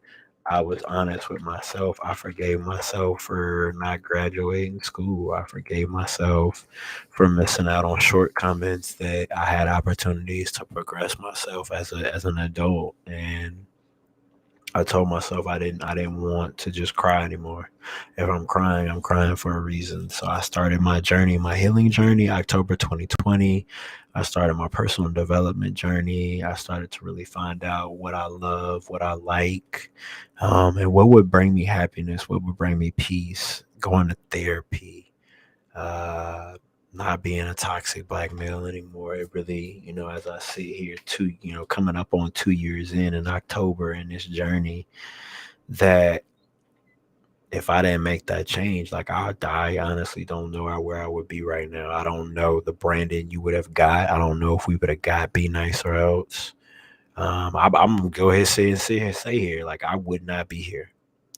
I was honest with myself. I forgave myself for not graduating school. I forgave myself for missing out on shortcomings that I had opportunities to progress myself as an adult. And I told myself I didn't want to just cry anymore. If I'm crying for a reason. So I started my journey, my healing journey, October 2020. I started my personal development journey. I started to really find out what I love, what I like, and what would bring me happiness, what would bring me peace. Going to therapy, uh, not being a toxic black male anymore. It really, as I sit here, coming up on 2 years in October in this journey, that if I didn't make that change, like I honestly don't know where I would be right now. I don't know the Brandon you would have got. I don't know if we would have got Bnice or else. I'm gonna go ahead and say here, like I would not be here.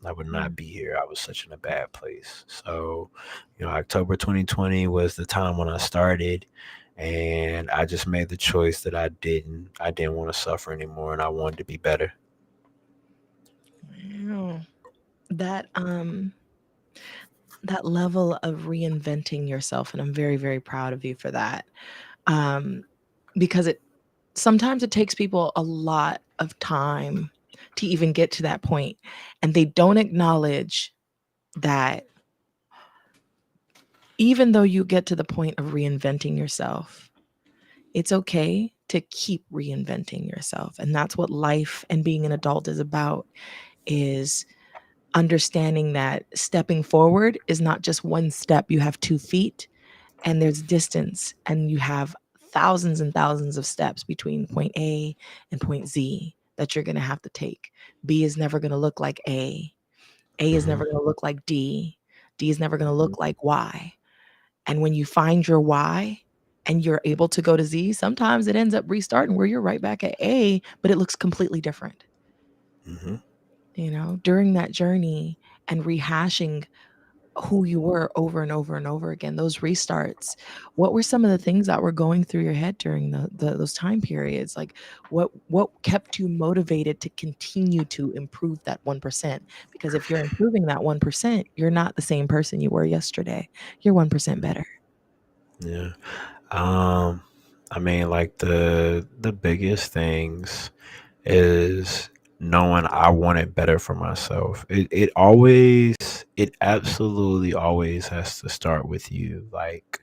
I would not mm. be here. I was such in a bad place. So, October 2020 was the time when I started, and I just made the choice that I didn't want to suffer anymore, and I wanted to be better. Wow. That that level of reinventing yourself, and I'm very, very proud of you for that. Um, because it sometimes it takes people a lot of time to even get to that point, and they don't acknowledge that even though you get to the point of reinventing yourself, it's okay to keep reinventing yourself. And that's what life and being an adult is about, is understanding that stepping forward is not just one step. You have 2 feet and there's distance, and you have thousands and thousands of steps between point A and point Z that you're going to have to take. B is never going to look like A. A is Hmm. never going to look like D. D is never going to Hmm. look like Y. And when you find your why and you're able to go to Z, sometimes it ends up restarting where you're right back at A, but it looks completely different. Hmm. During that journey and rehashing who you were over and over and over again, those restarts, what were some of the things that were going through your head during those time periods? Like what kept you motivated to continue to improve that 1%? Because if you're improving that 1%, you're not the same person you were yesterday. You're 1% better. Yeah. Um, I mean, like the biggest things is knowing I want it better for myself. It absolutely always has to start with you. Like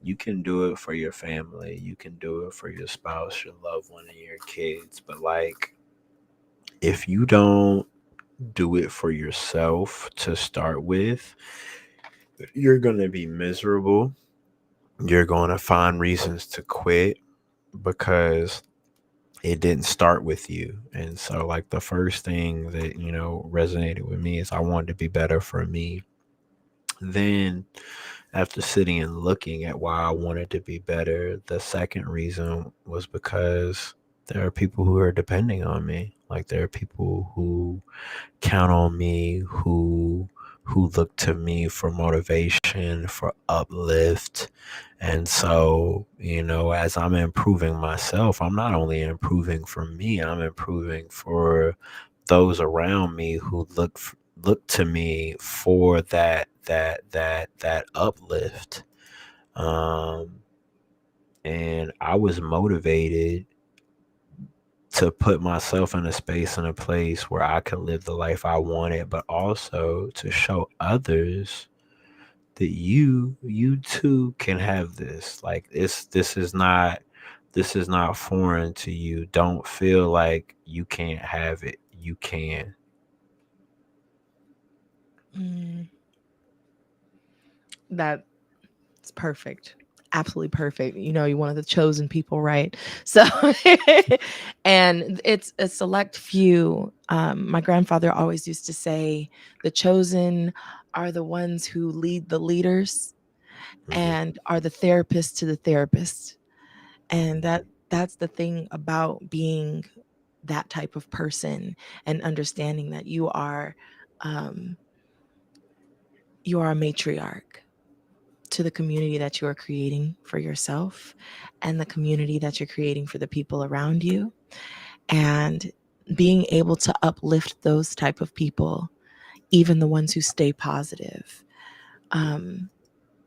you can do it for your family, you can do it for your spouse, your loved one, and your kids. But like if you don't do it for yourself to start with, you're gonna be miserable. You're gonna find reasons to quit because it didn't start with you. And so like the first thing that, resonated with me is I wanted to be better for me. Then after sitting and looking at why I wanted to be better, the second reason was because there are people who are depending on me. Like there are people who count on me, who look to me for motivation, for uplift. And so, as I'm improving myself, I'm not only improving for me, I'm improving for those around me who look to me for that uplift. Um, and I was motivated to put myself in a space and a place where I could live the life I wanted, but also to show others that you too can have this. Like this is not foreign to you. Don't feel like you can't have it. You can. Mm, that's perfect. Absolutely perfect. You know, you're one of the chosen people, right? So, and it's a select few. My grandfather always used to say, the chosen are the ones who lead the leaders Hmm. and are the therapists to the therapists. And that's the thing about being that type of person, and understanding that um, you are a matriarch to the community that you are creating for yourself and the community that you're creating for the people around you, and being able to uplift those type of people, even the ones who stay positive. um,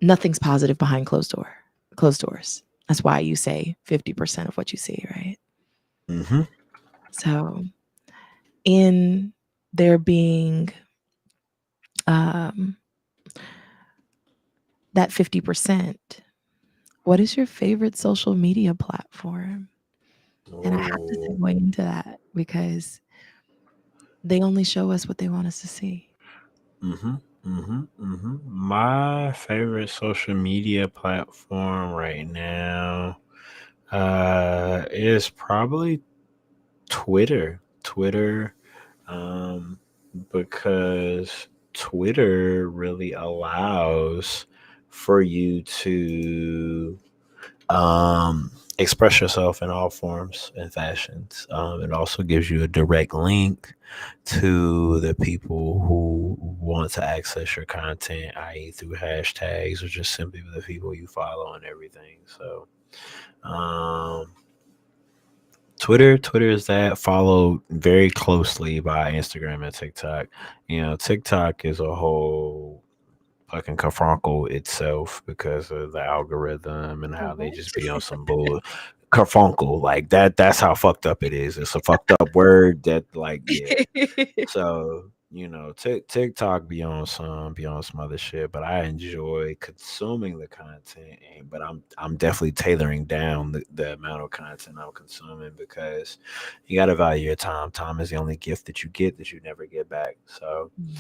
Nothing's positive behind closed doors. That's why you say 50% of what you see, right? Hmm. So in there being um, that 50%, what is your favorite social media platform? And I have to Oh. segue into that because they only show us what they want us to see. Hmm. My favorite social media platform right now is probably Twitter. Um, because Twitter really allows for you to express yourself in all forms and fashions. It also gives you a direct link to the people who want to access your content, i.e., through hashtags or just simply the people you follow and everything. So, um, Twitter is that, followed very closely by Instagram and TikTok. TikTok is a whole fucking kerfunkle itself because of the algorithm and A how they what? just be on some bull kerfunkle like that. That's how fucked up it is. It's a fucked up word that, like, yeah. So, TikTok be on some other shit, but I enjoy consuming the content, but I'm definitely tailoring down the amount of content I'm consuming because you gotta value your time. Time is the only gift that you get that you never get back. So Mm,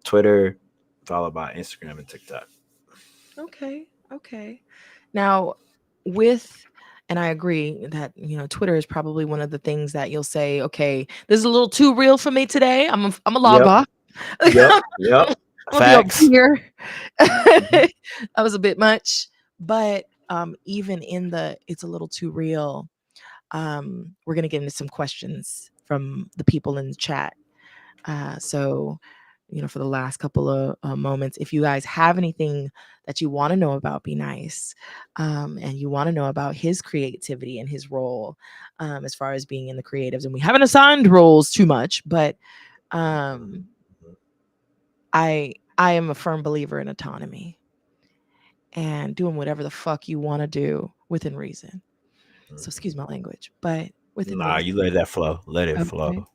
Twitter, followed by Instagram and TikTok. okay. Okay. Now, with and I agree that Twitter is probably one of the things that you'll say, okay, this is a little too real for me today. I'm a log Yep. off. Yep. I'm Yep. gonna be over Facts. here. Mhm. That was a bit much, but even in the it's a little too real. We're gonna get into some questions from the people in the chat. So, for the last couple of moments, if you guys have anything that you want to know about Be Nice, and you want to know about his creativity and his role, as far as being in the creatives, and we haven't assigned roles too much, but Mhm. um, I am a firm believer in autonomy and doing whatever the fuck you want to do within reason. So excuse Mhm. my language, but within Nah, you reason. let that flow. Let it flow.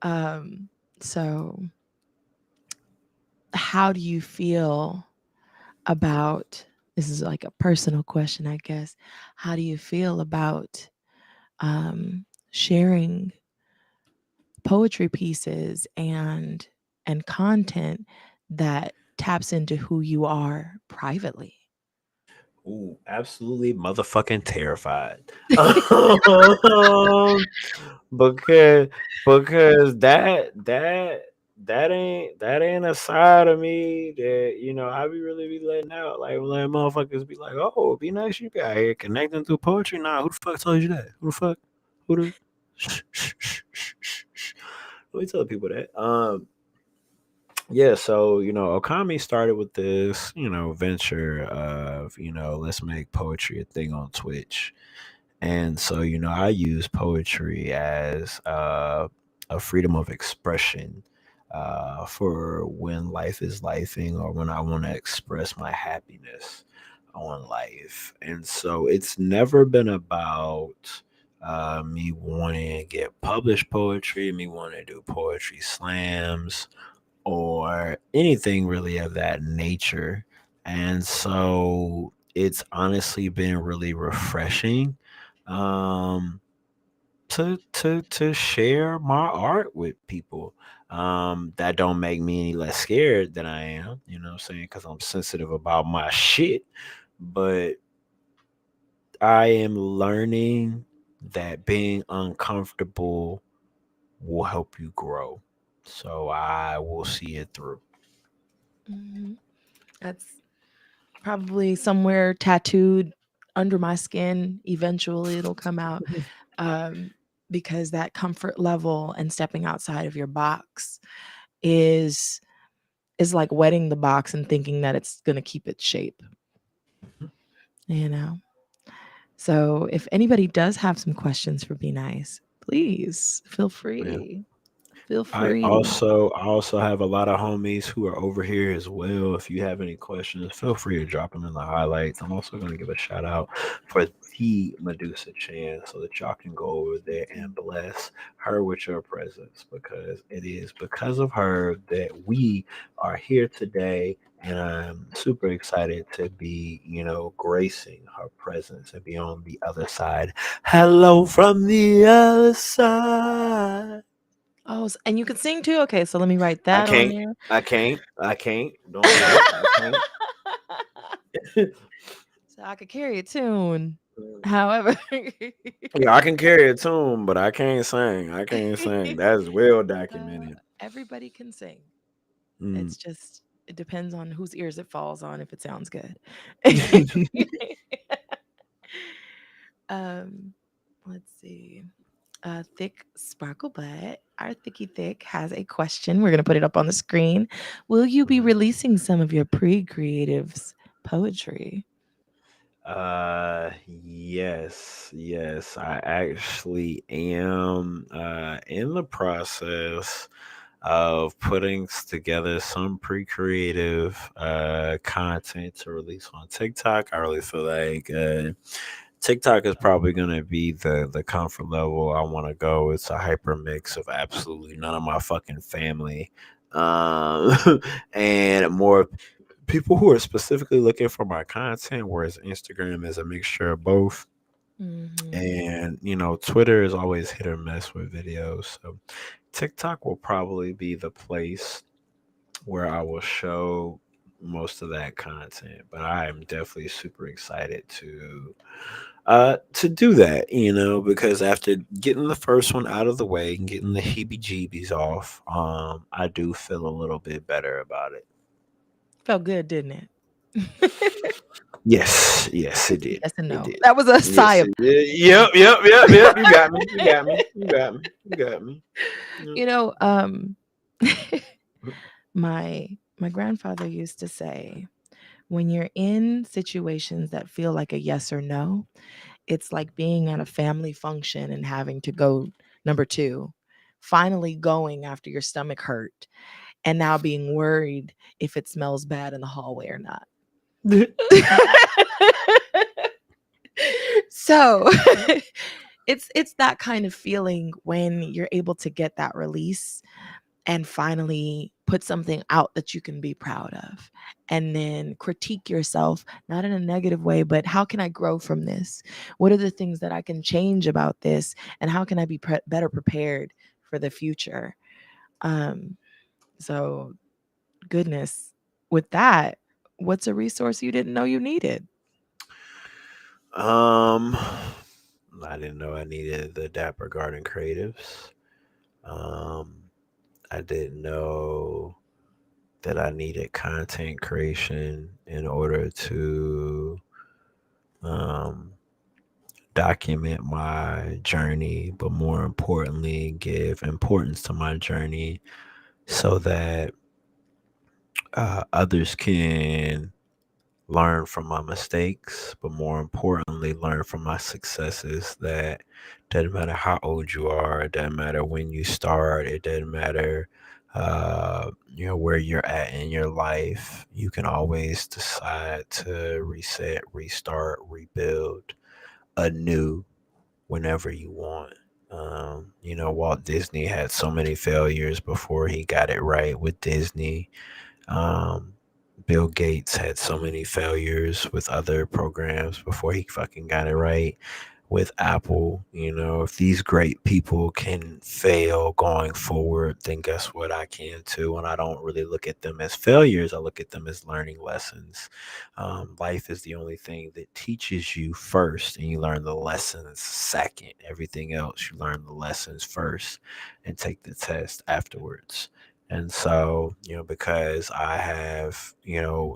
Okay. So how do you feel about this is like a personal question, I guess. How do you feel about sharing poetry pieces and content that taps into who you are privately? Ooh, absolutely motherfucking terrified. Um, because that ain't a side of me that I be really be letting out. Like letting motherfuckers be like, "Oh, be nice, you be out here connecting through poetry." Nah, who the fuck told you that? Who the fuck? Who the? Shh, shh, shh, shh, shh, shh. Let me tell people that. Yeah, so Okami started with this, venture of, let's make poetry a thing on Twitch. And so, I use poetry as a freedom of expression for when life is lifing or when I want to express my happiness on life. And so it's never been about me wanting to get published poetry, me wanting to do poetry slams or anything really of that nature. And so it's honestly been really refreshing to share my art with people that don't make me any less scared than I am, you know what I'm saying? Because I'm sensitive about my shit. But I am learning that being uncomfortable will help you grow. So I will see it through. Mhm. That's probably somewhere tattooed under my skin. Eventually, it'll come out, um, because that comfort level and stepping outside of your box is is like wetting the box and thinking that it's gonna keep its shape, you know? So if anybody does have some questions for Be Nice, please feel Yeah. free. Feel I free. also I also have a lot of homies who are over here as well. If you have any questions, feel free to drop them in the highlights. I'm also going to give a shout out for the Medusa Chan so that y'all can go over there and bless her with your presence because it is because of her that we are here today. And I'm super excited to be, gracing her presence and be on the other side. Hello from the other side. Oh, and you can sing too? Okay, so let me write I that on can't. there. I can't. I can't. Don't do it. I can't. So I could carry a tune. However, Yeah, I can carry a tune, but I can't sing. I can't sing. That's well uh, documented. everybody can sing. Mm. It's just it depends on whose ears it falls on if it sounds good. um, let's see. Thick Sparkle Butt, our Thicky Thick has a question. We're gonna put it up on the screen. Will you be Mhm. releasing some of your pre-creatives poetry? Yes. I actually am in the process of putting together some pre-creative content to release on TikTok. I really feel like TikTok is probably going to be the comfort level I want to go. It's a hyper mix of absolutely none of my fucking family, um, and more people who are specifically looking for my content. Whereas Instagram is a mixture of both, Mhm. and Twitter is always hit or miss with videos. So TikTok will probably be the place where I will show most of that content. But I am definitely super excited to do that, because after getting the first one out of the way and getting the heebie jeebies off, I do feel a little bit better about it. Felt good, didn't it? Yes, it did. Yes and It no. did. That was a sigh Yes, of it did. Yep. You got me. You got me. You got me. You got me. Yep. you know, my grandfather used to say, when you're in situations that feel like a yes or no, it's like being at a family function and having to go number 2, finally going after your stomach hurt and now being worried if it smells bad in the hallway or not. So, it's that kind of feeling when you're able to get that release and finally put something out that you can be proud of and then critique yourself, not in a negative way, but how can I grow from this? What are the things that I can change about this, and how can I be better prepared for the future? um so goodness, with that, what's a resource you didn't know you needed? um, I didn't know I needed the Dapper Garden Creatives. Um, I didn't know that I needed content creation in order to um, document my journey, but more importantly, give importance to my journey so that Others can learn from my mistakes, but more importantly, learn from my successes. That doesn't matter how old you are, it doesn't matter when you start, it doesn't matter where you're at in your life. You can always decide to reset, restart, rebuild anew whenever you want. Walt Disney had so many failures before he got it right with Disney. um, Bill Gates had so many failures with other programs before he fucking got it right with Apple. If these great people can fail going forward, then guess what? I can too. And I don't really look at them as failures, I look at them as learning lessons. Life is the only thing that teaches you first, and you learn the lessons second. Everything else, you learn the lessons first and take the test afterwards. And so, because I have,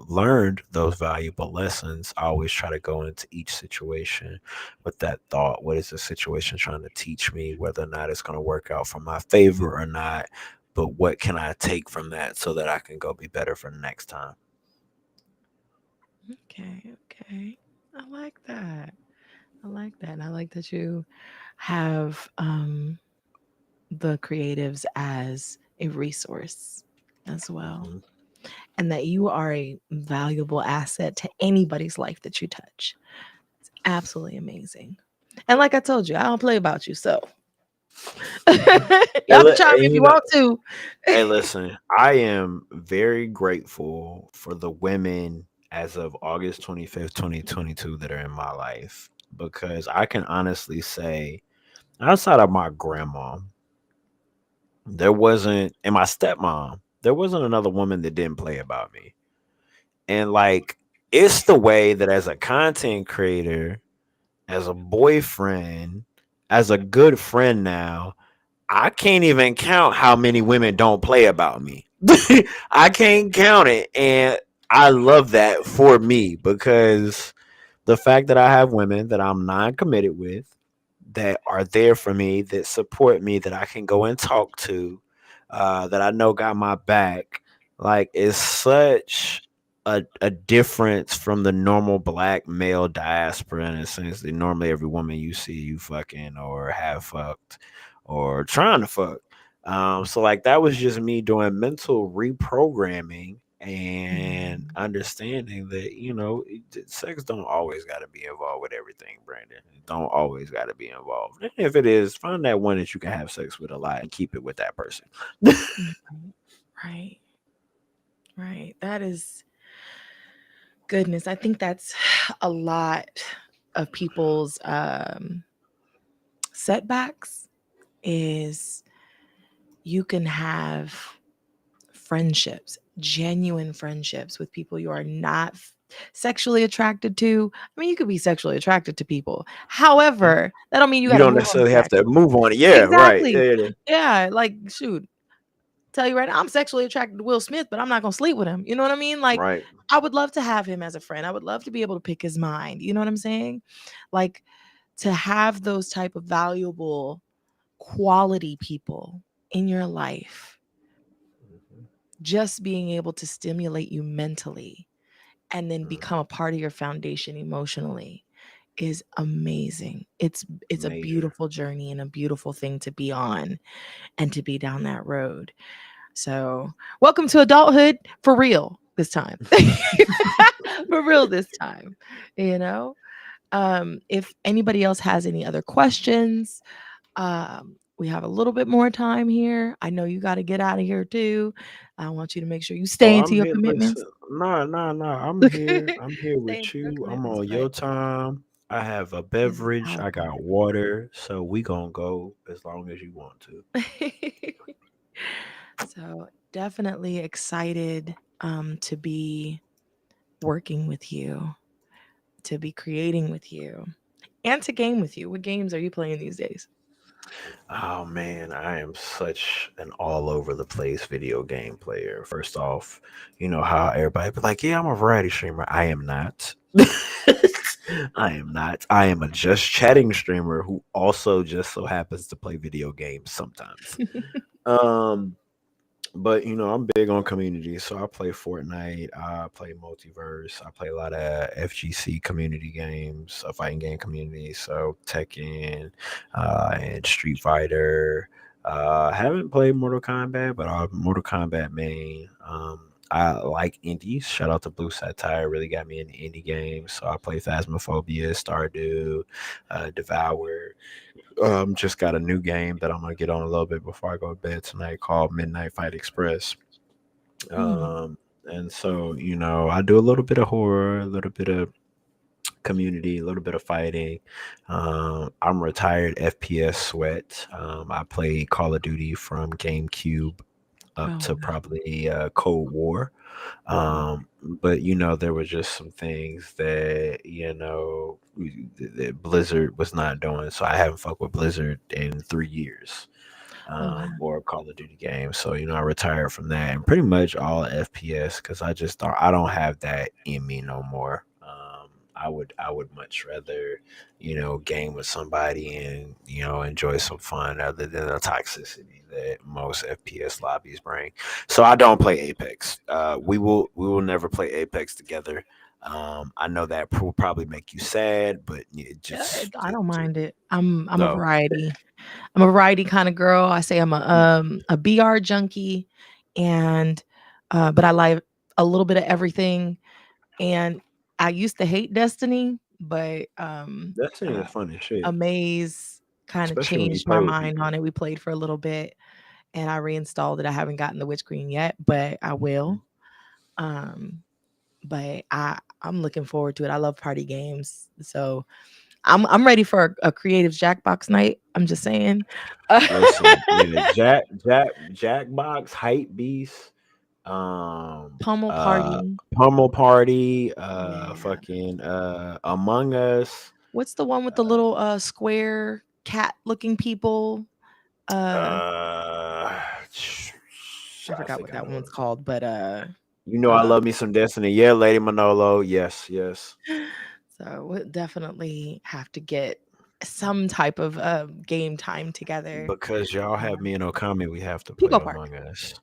learned those valuable lessons, I always try to go into each situation with that thought. What is the situation trying to teach me? Whether or not it's going to work out for my favor or not. But what can I take from that so that I can go be better for the next time? Okay, okay. I like that. I like that. And I like that you have the creatives as a resource as well. Hmm. And that you are a valuable asset to anybody's life that you touch. It's absolutely amazing. And like I told you, I don't play about you. So y'all can chime And in if you want to. hey, listen, I am very grateful for the women as of August 25th, 2022 that are in my life, because I can honestly say, outside of my grandma, there wasn't, and my stepmom, there wasn't another woman that didn't play about me. And like, it's the way that as a content creator, as a boyfriend, as a good friend now, I can't even count how many women don't play about me. I can't count it. And I love that for me, because the fact that I have women that I'm non committed with, that are there for me, that support me, that I can go and talk to, that I know got my back, like, is such a difference from the normal black male diaspora, in a sense that normally every woman you see, you fucking or have fucked or trying to fuck. So like, that was just me doing mental reprogramming and Mhm. understanding that, sex don't always got to be involved with everything, Brandon. It don't always got to be involved. And if it is, find that one that you can have sex with a lot and keep it with that person. Mhm. Right, right. That is goodness. I think that's a lot of people's setbacks is you can have friendships, genuine friendships with people you are not sexually attracted to. I mean, you could be sexually attracted to people. However, that don't mean you You got to don't move on necessarily to have that. to move on it. Yeah, right. Exactly. Yeah, Yeah, like shoot, tell you right now, I'm sexually attracted to Will Smith, but I'm not gonna sleep with him. You know what I mean? Like, right. I would love to have him as a friend. I would love to be able to pick his mind. You know what I'm saying? Like to have those type of valuable quality people in your life, Mhm. just being able to stimulate you mentally and then become Mhm. a part of your foundation emotionally is amazing. It's a Major. beautiful journey and a beautiful thing to be on and to be down that road. So, welcome to adulthood for real this time. For real this time, you know? If anybody else has any other questions, we have a little bit more time here. I know you got to get out of here too. I want you to make sure you Oh, stay into I'm your here. commitments. Listen, no. I'm here. Stay I'm here into with your you. I'm commitments, on but your time. I have a this is beverage. our I got water. So we gonna go as long as you want to. time. So, definitely excited to be working with you, to be creating with you, and to game with you. What games are you playing these days? Oh man, I am such an all over the place video game player. First off, you know how everybody be like, "Yeah, I'm a variety streamer." I am not. I am not. I am a just chatting streamer who also just so happens to play video games sometimes. Um, But I'm big on community, so I play Fortnite, I play Multiverse, I play a lot of FGC community games, fighting game community, so Tekken, and Street Fighter. Haven't played Mortal Kombat, but I'm Mortal Kombat main. I like indies. Shout out to Blue Satire, really got me into indie games. So I play Phasmophobia, Stardew, Devour. Just got a new game that I'm gonna get on a little bit before I go to bed tonight called Midnight Fight Express. Mm. And so I do a little bit of horror, a little bit of community, a little bit of fighting. I'm retired FPS sweat. I play Call of Duty from GameCube up Oh to wow. probably Cold War. But there were just some things that that Blizzard was not doing, so I haven't fucked with Blizzard in 3 years, Oh wow. or Call of Duty games. So I retired from that and pretty much all FPS because I don't have that in me no more. I would much rather game with somebody and enjoy some fun other than the toxicity that most FPS lobbies bring. So I don't play Apex. We will never play Apex together. I know that will probably make you sad, but it Yeah, just, I don't mind it. I'm a no. variety. I'm a variety kind of girl. I say I'm a BR junkie, and but I like a little bit of everything. And I used to hate Destiny, but Destiny uh, is fun as shit, Amaze kind of especially when you changed my play with mind people. on it. We played for a little bit, and I reinstalled it. I haven't gotten the Witch Queen yet, but I will. Um, but I'm looking forward to it. I love party games, so I'm ready for a creative Jackbox night. I'm just saying. Listen, yeah, Jackbox, Hype Beast, um, Pummel uh, party. Pummel Party, Man. fucking Among Us, What's the one with the little square cat looking people? Uh uh, I I forgot think what I that know. one's called, but I uh love me some Destiny. Yeah, Lady Manolo. Yes, yes. so we'll definitely have to get some type of game time together. Because y'all have Um, me and Okami, we have to play Pico Park. Among Us.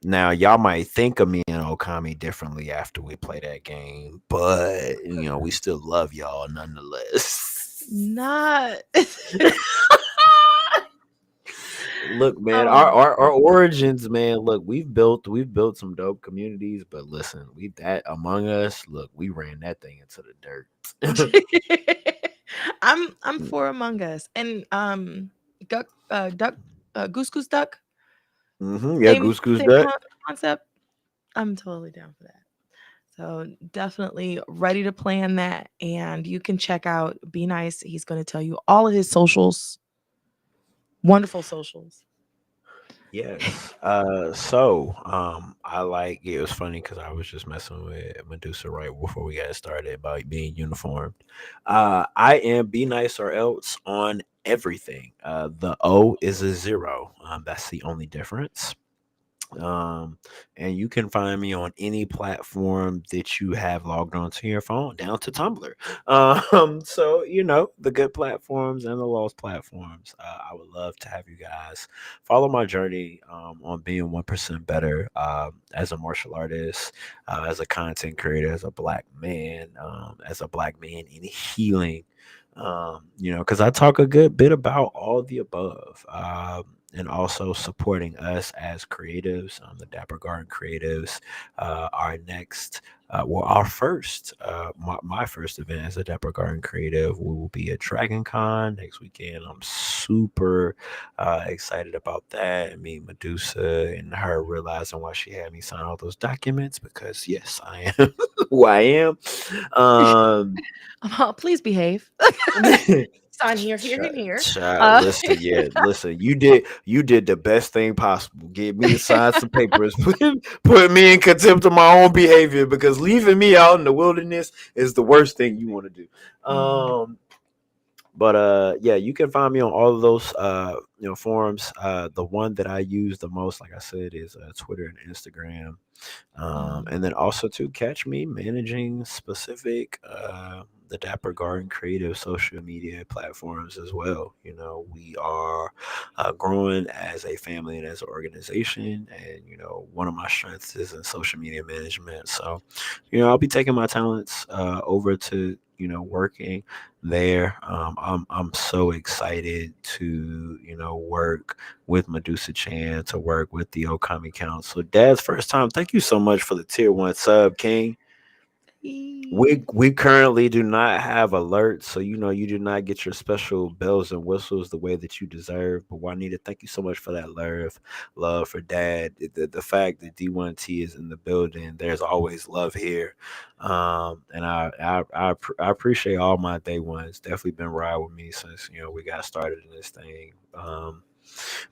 Now y'all might think of me and Okami differently after we play that game, but we still love y'all nonetheless. Not Look, man, our, um our our origins, man. Look, we've built some dope communities, but listen, we that Among Us. Look, we ran that thing into the dirt. I'm for Among Us and duck goose goose duck. Yeah, Same Goose Goose same Duck. concept. I'm totally down for that. So definitely ready to plan that. And you can check out Be Nice. He's going to tell you all of his socials, wonderful socials. Yes. I like it was funny because I was just messing with Medusa right before we got started about being uniformed. I am Be Nice or Else on everything. The O is a zero. That's the only difference. Um, and you can find me on any platform that you have logged onto your phone, down to Tumblr. So the good platforms and the lost platforms. I would love to have you guys follow my journey on being 1% better as a martial artist, as a content creator, as a black man in healing. Because I talk a good bit about all the above. And also supporting us as creatives, the DapperGarden Creatives. Our next, our first, my first event as a DapperGarden Creative, we will be at Dragon Con next weekend. I'm super excited about that. I mean, Medusa and her realizing why she had me sign all those documents because, yes, I am who I am. Um, Please behave. Sign here, here, and here. Listen, yeah, listen. You did the best thing possible. Get me to sign some papers, put me in contempt of my own behavior because leaving me out in the wilderness is the worst thing you want to do. Mhm, But yeah, you can find me on all of those forums. The one that I use the most, like I said, is Twitter and Instagram. mhm. And then also to catch me managing specific the Dapper Garden Creative social media platforms as well. We are growing as a family and as an organization, and one of my strengths is in social media management. So, I'll be taking my talents over to working there. I'm so excited to work with Medusa Chan, to work with the Okami Council. Dad's first time. Thank you so much for the tier 1 sub, King. We currently do not have alerts, so you do not get your special bells and whistles the way that you deserve. But Juanita, thank you so much for that love for Dad. The fact that D1T is in the building, there's always love here, and I appreciate all my day ones. Definitely been riding with me since we got started in this thing.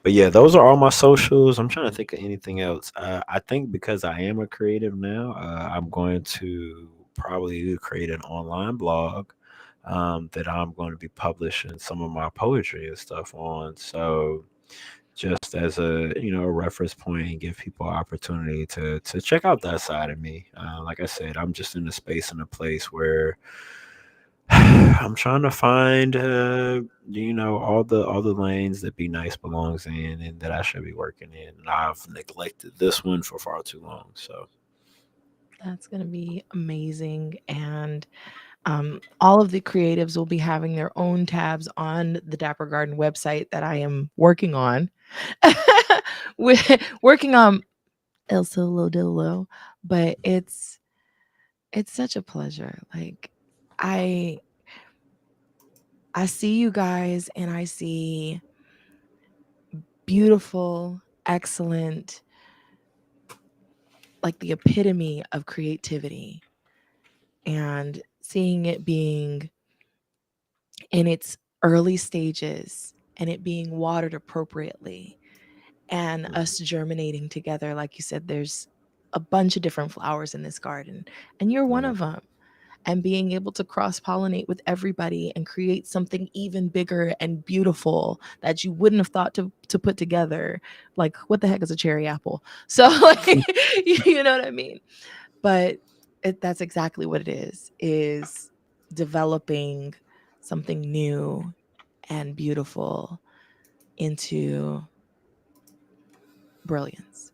But yeah, those are all my socials. I'm trying to think of anything else. I think because I am a creative now, I'm going to probably create an online blog that I'm going to be publishing some of my poetry and stuff on. So just as a a reference point and give people opportunity to check out that side of me. Like I said, I'm just in a space and a place where I'm trying to find all the lanes that Be Nice belongs in and that I should be working in. And I've neglected this one for far too long. So That's going to be amazing. And all of the creatives will be having their own tabs on the Dapper Garden website that I am working on. We're working on El Solo Dillo, but it's such a pleasure. Like I I see you guys and I see beautiful, excellent, like the epitome of creativity, and seeing it being in its early stages and it being watered appropriately and us germinating together. Like you said, there's a bunch of different flowers in this garden, and you're one of them. And being able to cross pollinate with everybody and create something even bigger and beautiful that you wouldn't have thought to put together. Like, what the heck is a cherry apple? So, like, you know what I mean? But that's exactly what it is developing something new and beautiful into brilliance.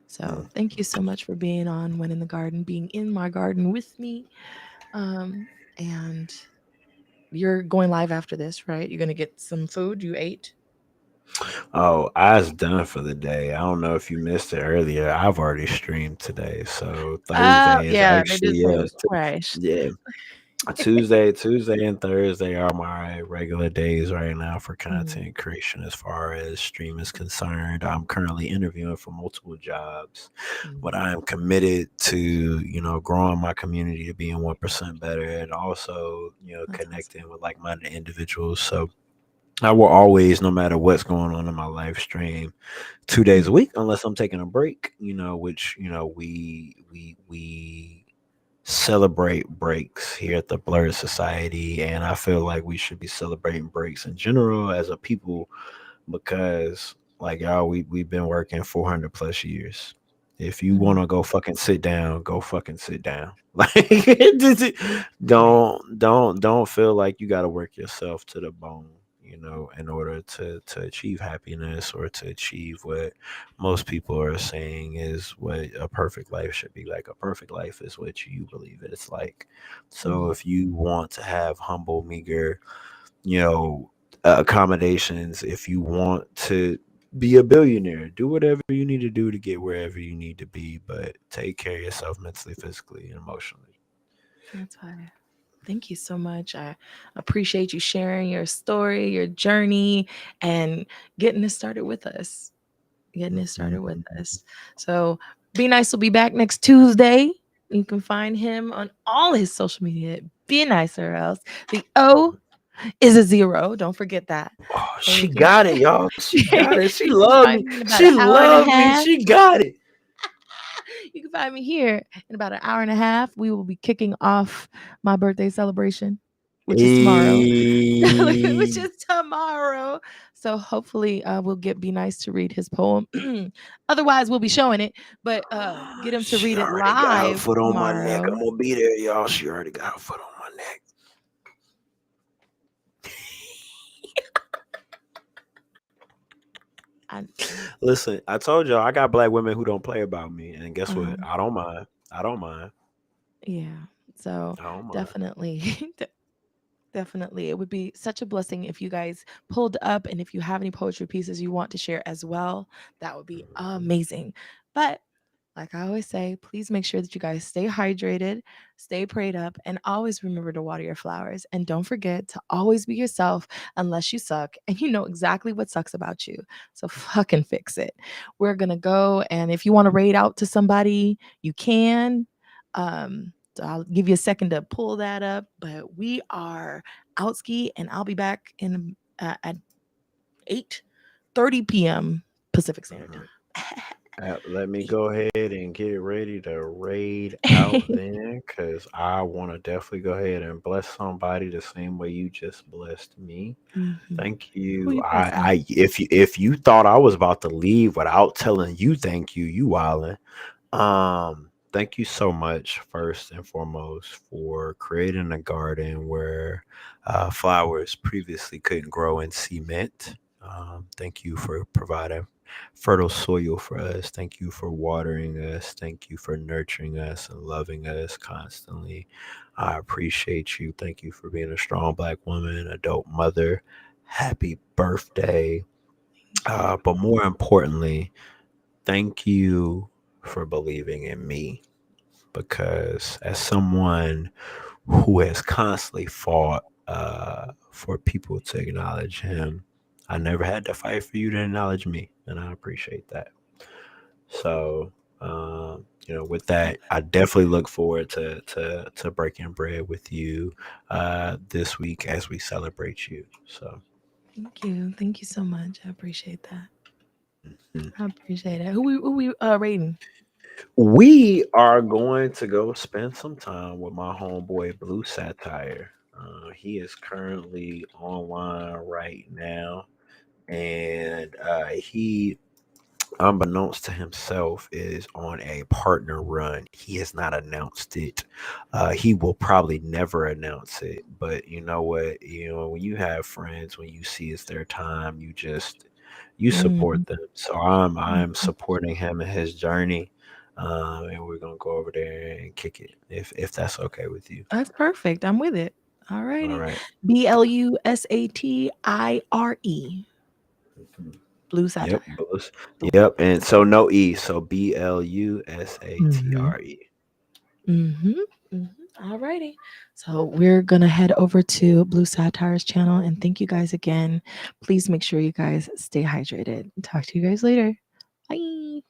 So thank you so much for being on When in the Garden, being in my garden with me. And you're going live after this, right? You're going to get some food you ate. oh, I was done for the day. I don't know if you missed it earlier. I've already streamed today. So Thursday is Yeah, they actually did say it was fresh. yeah. Tuesday and Thursday are my regular days right now for Mm, content creation as far as stream is concerned. I'm currently interviewing for multiple jobs, but mm, I am committed to, growing my community to being 1% better and also, that's awesome. connecting with like-minded individuals. So I will always, no matter what's going on in my live stream, 2 days a Mm, week, unless I'm taking a break, which, we celebrate breaks here at the Blurred Society, and I feel like we should be celebrating breaks in general as a people because, like y'all, we've been working 400 plus years. If you want mm, to go fucking sit down, go fucking sit down. Like, right. don't feel like you got to work yourself to the bone. In order to achieve happiness or to achieve what most people are saying is what a perfect life should be like. A perfect life is what you believe it's like. So Mm, if you want to have humble, meager, you know, accommodations, if you want to be a billionaire, do whatever you need to do to get wherever you need to be, but take care of yourself mentally, physically, and emotionally. that's why. Thank you so much. I appreciate you sharing your story, your journey, and getting this started with us. Getting it started with Mhm. us. So Be Nice will be back next Tuesday. You can find him on all his social media. Be Nice or else. The O is a zero. Don't forget that. Oh, And she you can got it, y'all. She got it. She you can loved find me. me in about She an hour and a loved me. half. She got it. You can find me here in about an hour and a half. We will be kicking off my birthday celebration, which is tomorrow. Which Hey. is tomorrow. So hopefully we'll get Be Nice to read his poem. Otherwise, we'll be showing it, but get him to She read it already got her live foot on my neck. I'm tomorrow. gonna be there, y'all. She already got her foot on my I, Listen, I told y'all I got black women who don't play about me, and guess what? um, I don't mind. I don't mind. yeah. So I don't mind. definitely, definitely, it would be such a blessing if you guys pulled up, and if you have any poetry pieces you want to share as well, that would be Mhm. amazing. But like I always say, please make sure that you guys stay hydrated, stay prayed up, and always remember to water your flowers. And don't forget to always be yourself unless you suck and you know exactly what sucks about you. So fucking fix it. We're going to go. And if you want to raid out to somebody, you can. So I'll give you a second to pull that up. But we are outski, and I'll be back in at 8:30 p.m. Pacific Standard Mhm. Time. Let me go ahead and get ready to raid out then, cause I want to definitely go ahead and bless somebody the same way you just blessed me. Mhm. Thank Who you. you blessing? If you thought I was about to leave without telling you thank you, you wildin'. Thank you so much, first and foremost, for creating a garden where flowers previously couldn't grow in cement. Thank you for providing fertile soil for us. Thank you for watering us. Thank you for nurturing us and loving us constantly. I appreciate you. Thank you for being a strong black woman, a dope mother. Happy birthday. Thank you. But more importantly, thank you for believing in me, because as someone who has constantly fought for people to acknowledge him, I never had to fight for you to acknowledge me, and I appreciate that. So, with that, I definitely look forward to breaking bread with you this week as we celebrate you. So, Thank you. Thank you so much. I appreciate that. mm. I appreciate it. Who we rating? We are going to go spend some time with my homeboy Blue Satire. He is currently online right now, and he, unbeknownst to himself, is on a partner run. He has not announced it. He will probably never announce it. But you know what? When you have friends, when you see it's their time, you Mm, support them. So I'm mhm. supporting him in his journey, and we're gonna go over there and kick it if that's okay with you. That's perfect. I'm with it. All All righty. right. BLUSATIRE. Mhm. Blue Yep. satire. Yep. And so no E. So Mm-hmm. BLUSATRE. Mm-hmm. Mm-hmm. All righty. So we're gonna head over to Blue Satire's channel, and thank you guys again. Please make sure you guys stay hydrated. Talk to you guys later. Bye.